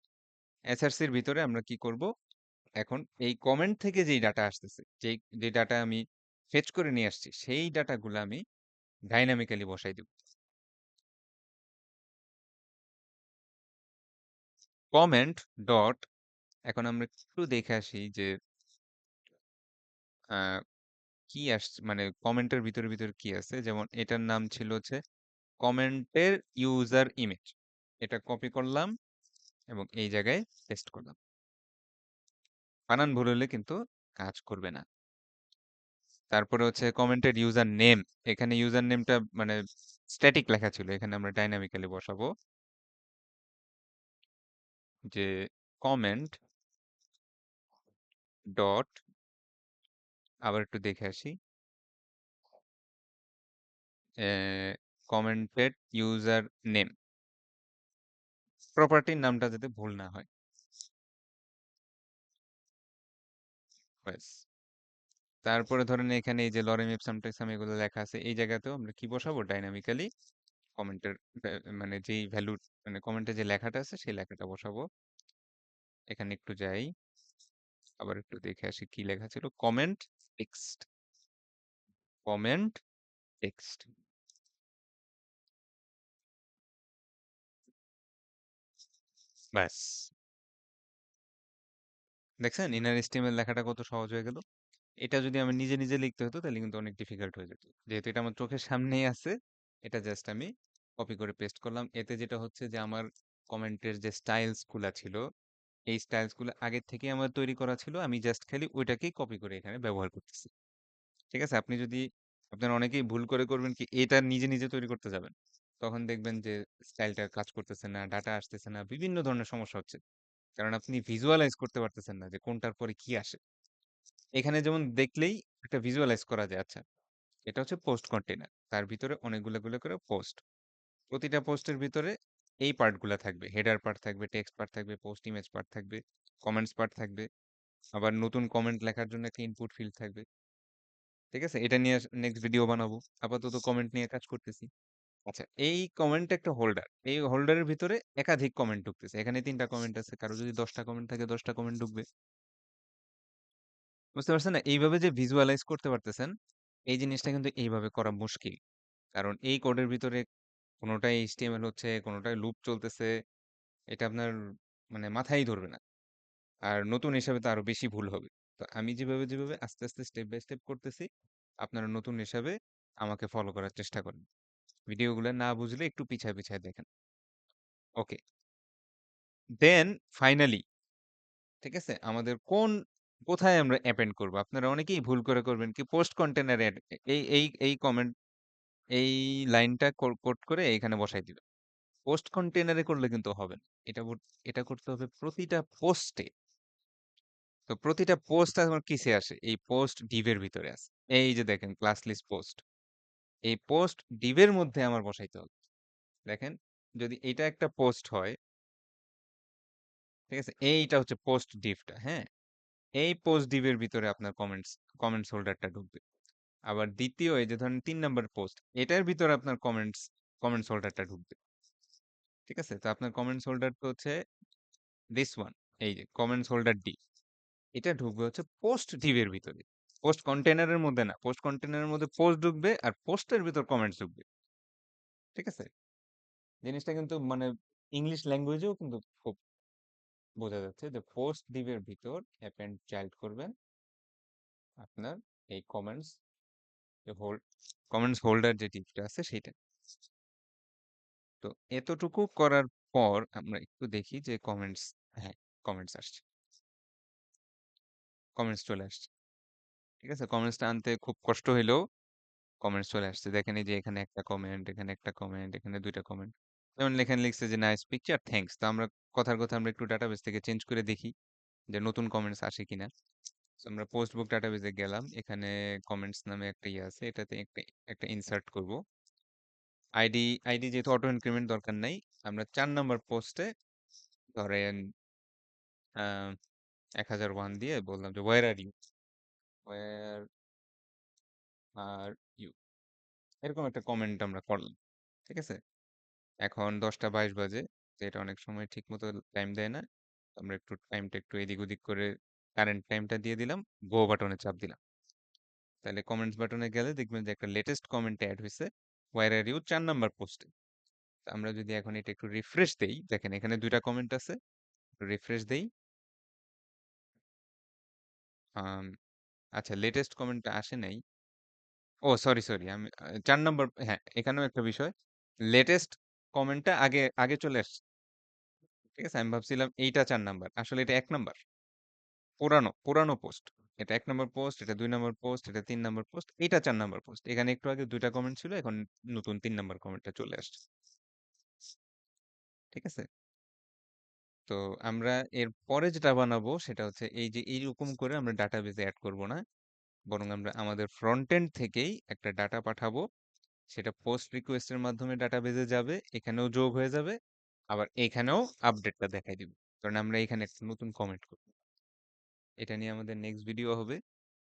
এসআরসির ভিতরে আমরা কি করব, এখন এই কমেন্ট থেকে যেই ডাটা আসতেছে, যে ডাটা আমি ফেচ করে নিয়ে আসছি, সেই ডাটাগুলো আমি ডাইনামিক্যালি বসাই দেব। কমেন্ট ডট, এখন আমরা একটু দেখে আসি যে আহ, কি আসছে, মানে কমেন্টের ভিতরে ভিতরে কি আছে। যেমন এটার নাম ছিল হচ্ছে কমেন্টের ইউজার ইমেজ, এটা কপি করলাম এবং এই জায়গায় পেস্ট করলাম। বানান ভুল হলে কিন্তু কাজ করবে না। তারপরে হচ্ছে কমেন্টেড ইউজার নেম, এখানে ইউজার নেমটা মানে স্ট্যাটিক লেখা ছিল, এখানে আমরা ডাইনামিক্যালি বসাবো যে কমেন্ট ডট, আবার একটু দেখে আসি, কমেন্টেড ইউজার নেম, প্রপার্টির নামটা যাতে ভুল না হয়। ব্যাস। তারপরে ধরেন এখানে এই যে লরেম ইপসাম টেক্সাম এগুলো লেখা আছে, এই জায়গাতেও আমরা কি বসাবো, ডাইনামিক্যালি কমেন্টের মানে যেই ভ্যালু, মানে কমেন্টে যে লেখাটা আছে সেই লেখাটা বসাবো। এখানে একটু যাই, আবার একটু দেখে আসি কি লেখা ছিল, কমেন্ট টেক্সট, কমেন্ট টেক্সট। ব্যাস। দেখছেন ইনার এস্টিমেল লেখাটা কত সহজ হয়ে গেল। এটা যদি আমি নিজে নিজে লিখতে হতো তাহলে কিন্তু অনেক ডিফিকাল্ট হয়ে যেত। যেহেতু এটা আমার চোখের সামনেই আছে, এটা জাস্ট আমি কপি করে পেস্ট করলাম। এতে যেটা হচ্ছে যে আমার কমেন্টের যে স্টাইলস গুলা ছিল, এই স্টাইলস গুলো আগের থেকে আমার তৈরি করা ছিল, আমি জাস্ট খালি ওইটাকেই কপি করে এখানে ব্যবহার করতেছি। ঠিক আছে? আপনি যদি, আপনারা অনেকেই ভুল করে করবেন কি, এটা নিজে নিজে তৈরি করতে যাবেন, তখন দেখবেন যে স্টাইলটা কাজ করতেছে না, ডাটা আসতেছে না, বিভিন্ন ধরনের সমস্যা হচ্ছে। কারণ আপনি ভিজুয়ালাইজ করতে পারতেছেন না যে কোনটার পরে কি আসে। এখানে যেমন দেখলেই একটা ভিজুয়ালাইজ করা যায়। আচ্ছা, এটা হচ্ছে পোস্ট কন্টেনার, তার ভিতরে অনেকগুলো গুলো করে পোস্ট, প্রতিটা পোস্টের ভিতরে এই পার্টগুলা থাকবে, হেডার পার্ট থাকবে, টেক্সট পার্ট থাকবে, পোস্ট ইমেজ পার্ট থাকবে, কমেন্টস পার্ট থাকবে, আবার নতুন কমেন্ট লেখার জন্য একটা ইনপুট ফিল্ড থাকবে। ঠিক আছে? এটা নিয়ে নেক্সট ভিডিও বানাবো। আপাতত কমেন্ট নিয়ে কাজ করতেছি। আচ্ছা, এই কমেন্ট একটা হোল্ডার, এই হোল্ডারের ভিতরে একাধিক কমেন্ট ঢুকতেছে, এখানে 3টা কমেন্ট আছে, কারো যদি 10টা কমেন্ট থাকে 10টা কমেন্ট ঢুকবে। বুঝতে পারছেন না? এইভাবে যে ভিজুয়ালাইজ করতে পারতেছেন, এই জিনিসটা কিন্তু এইভাবে করা মুশকিল। কারণ এই কোডের ভিতরে কোনোটাই এইচটিএমএল হচ্ছে, কোনোটাই লুপ চলতেছে, এটা আপনার মানে মাথায় ধরবে না। আর নতুন হিসাবে তো আরো বেশি ভুল হবে। তো আমি যেভাবে যেভাবে আস্তে আস্তে স্টেপ বাই স্টেপ করতেছি, আপনারা নতুন হিসাবে আমাকে ফলো করার চেষ্টা করেন। ভিডিওগুলো না বুঝলে একটু পিছায় পিছায় দেখেন। ওকে, দেন ফাইনালি, ঠিক আছে, আমাদের কোথায় আমরা অ্যাপেন্ড করব, আপনারা অনেকেই ভুল করে করবেন কি, পোস্ট কন্টেনার অ্যাড, এই কমেন্ট, এই লাইনটা কোট করে এখানে বসাই দিবেন। পোস্ট কন্টেনারে করলে কিন্তু হবে না। এটা করতে হবে প্রতিটা পোস্টে। তো প্রতিটা পোস্ট আমার কিসে আসে, এই পোস্ট ডিভের ভিতরে আছে। এই যে দেখেন ক্লাস লিস্ট পোস্ট, এই পোস্ট ডিভের মধ্যে আমার বসাইতে হবে। দেখেন, যদি এটা একটা পোস্ট হয়, ঠিক আছে, এইটা হচ্ছে পোস্ট ডিভটা, হ্যাঁ, এই পোস্ট ডিভের ভিতরে আপনার কমেন্টস হোল্ডারটা ঢুকবে। আবার দ্বিতীয়, এই যে ধরেন 3 নাম্বার পোস্ট, এটার ভিতরে আপনার কমেন্টস হোল্ডারটা ঢুকবে। ঠিক আছে? তো আপনার কমেন্টস হোল্ডার তো হচ্ছে দিস ওয়ান, এই যে কমেন্টস হোল্ডার ডি, এটা ঢুকবে হচ্ছে পোস্ট ডিভের ভিতরে, পোস্ট কন্টেনারের মধ্যে না। পোস্ট কন্টেনারের মধ্যে পোস্ট ঢুকবে আর পোস্টের ভিতর কমেন্টস ঢুকবে। ঠিক আছে? জিনিসটা কিন্তু মানে ইংলিশ ল্যাঙ্গুয়েজেও কিন্তু খুব বোঝা যাচ্ছে যে পোস্ট ডিভের ভিতর অ্যাপেন্ড চাইল্ড করবেন আপনার এই কমেন্টস হোল্ডার যে টিপটা আছে সেইটা। তো এতটুকু করার পর আমরা একটু দেখি যে কমেন্টস, হ্যাঁ, কমেন্টস আসছে। কমেন্টস চলে আসছে। ঠিক আছে? কমেন্টসটা আনতে খুব কষ্ট হইলেও কমেন্টস চলে আসছে। দেখেন এই যে এখানে একটা কমেন্ট, এখানে একটা কমেন্ট, এখানে ২ টা কমেন্ট। যেমন এখানে লিখছে যে নাইস পিকচার, থ্যাংকস। তো আমরা কথার কথা আমরা একটু ডাটাবেস থেকে চেঞ্জ করে দেখি যে নতুন কমেন্টস আসে কিনা। সো আমরা পোস্টবুক ডাটাবেসে গেলাম। এখানে কমেন্টস নামে একটা ইয়ে আছে। এটাতে একটা ইনসার্ট করব। আইডি যেহেতু অটো ইনক্রিমেন্ট দরকার নাই। আমরা ৪ নাম্বার পোস্টে ধরেন আ ১০০১ দিয়ে বললাম যে "Where are you? Where are you?" এরকম একটা কমেন্ট আমরা করলাম। ঠিক আছে? এখন ১০টা ২২ বাজে। তো এটা অনেক সময় ঠিকমতো টাইম দেয় না। আমরা একটু টাইমটা একটু এদিক ওদিক করে কারেন্ট টাইমটা দিয়ে দিলাম। গো বাটনে চাপ দিলাম। তাহলে কমেন্টস বাটনে গেলে দেখবেন যে একটা লেটেস্ট কমেন্ট এড হইছে। "Where are you?" ৪ নাম্বার পোস্টে। আমরা যদি এখন এটা একটু রিফ্রেশ দেই, দেখেন এখানে ২ টা কমেন্ট আছে। রিফ্রেশ দেই। আম আচ্ছা লেটেস্ট কমেন্টটা আসে নাই। ও সরি। আমি ৪ নাম্বার হ্যাঁ, এখানেও একটা বিষয়। লেটেস্ট কমেন্টটা আগে চলে আসছে। ঠিক আছে? আমি ভাবছিলাম এইটা ৪ নাম্বার। আসলে এটা ১ নাম্বার। পুরানো পোস্ট। এটা ১ নাম্বার পোস্ট, এটা ২ নাম্বার পোস্ট, এটা ৩ নাম্বার পোস্ট, এইটা ৪ নাম্বার পোস্ট। এখানে একটু আগে ২ টা কমেন্ট ছিল, এখন নতুন ৩ নাম্বার কমেন্টটা চলে আসছে। ঠিক আছে? তো আমরা এর পরে যেটা বানাবো সেটা হচ্ছে এই যে এইরকম করে আমরা ডাটাবেজে এড করব না। বরং আমরা আমাদের ফ্রন্ট এন্ড থেকেই একটা ডাটা পাঠাবো। সেটা পোস্ট রিকোয়েস্ট এর মাধ্যমে ডাটাবেজে যাবে, এখানেও যোগ হয়ে যাবে। আবার এখানেও আপডেটটা দেখায় দিবে। কারণ আমরা এখানে একটা নতুন কমেন্ট করব। এটা নিয়ে আমাদের নেক্সট ভিডিও হবে।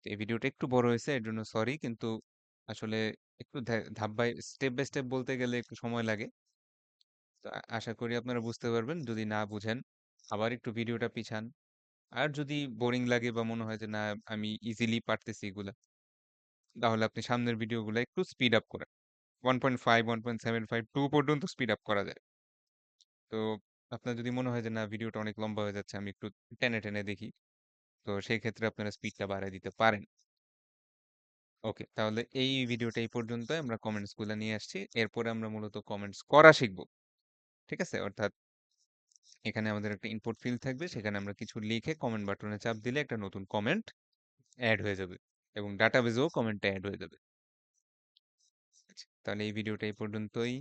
তো এই ভিডিওটা একটু বড় হয়েছে এর জন্য সরি, কিন্তু আসলে একটু ধাপ বাই স্টেপ বলতে গেলে একটু সময় লাগে। তো আশা করি আপনারা বুঝতে পারবেন। যদি না বুঝেন আবার একটু ভিডিওটা পিছান। আর যদি বোরিং লাগে বা মনে হয় যে না আমি ইজিলি পারতেছি এগুলা, তাহলে আপনি সামনের ভিডিওগুলো একটু স্পিড আপ করেন। 1.5, 1.75, 2 পর্যন্ত স্পিড আপ করা যায়। তো আপনার যদি মনে হয় যে না ভিডিওটা অনেক লম্বা হয়ে যাচ্ছে, আমি একটু টেনে দেখি। তো সেই ক্ষেত্রে আপনারা স্পিডটা বাড়ায় দিতে পারেন। ওকে, তাহলে এই ভিডিওটা এই পর্যন্তই। আমরা কমেন্টস গুলা নিয়ে আসছি। এরপরে আমরা মূলত কমেন্টস করা শিখব। ঠিক আছে? অর্থাৎ এখানে আমাদের একটা ইনপুট ফিল্ড থাকবে। সেখানে আমরা কিছু লিখে কমেন্ট বাটনে চাপ দিলে একটা নতুন কমেন্ট এড হয়ে যাবে। এবং ডাটাবেজেও কমেন্টটা এড হয়ে যাবে। আচ্ছা, তাহলে এই ভিডিওটা এই পর্যন্তই।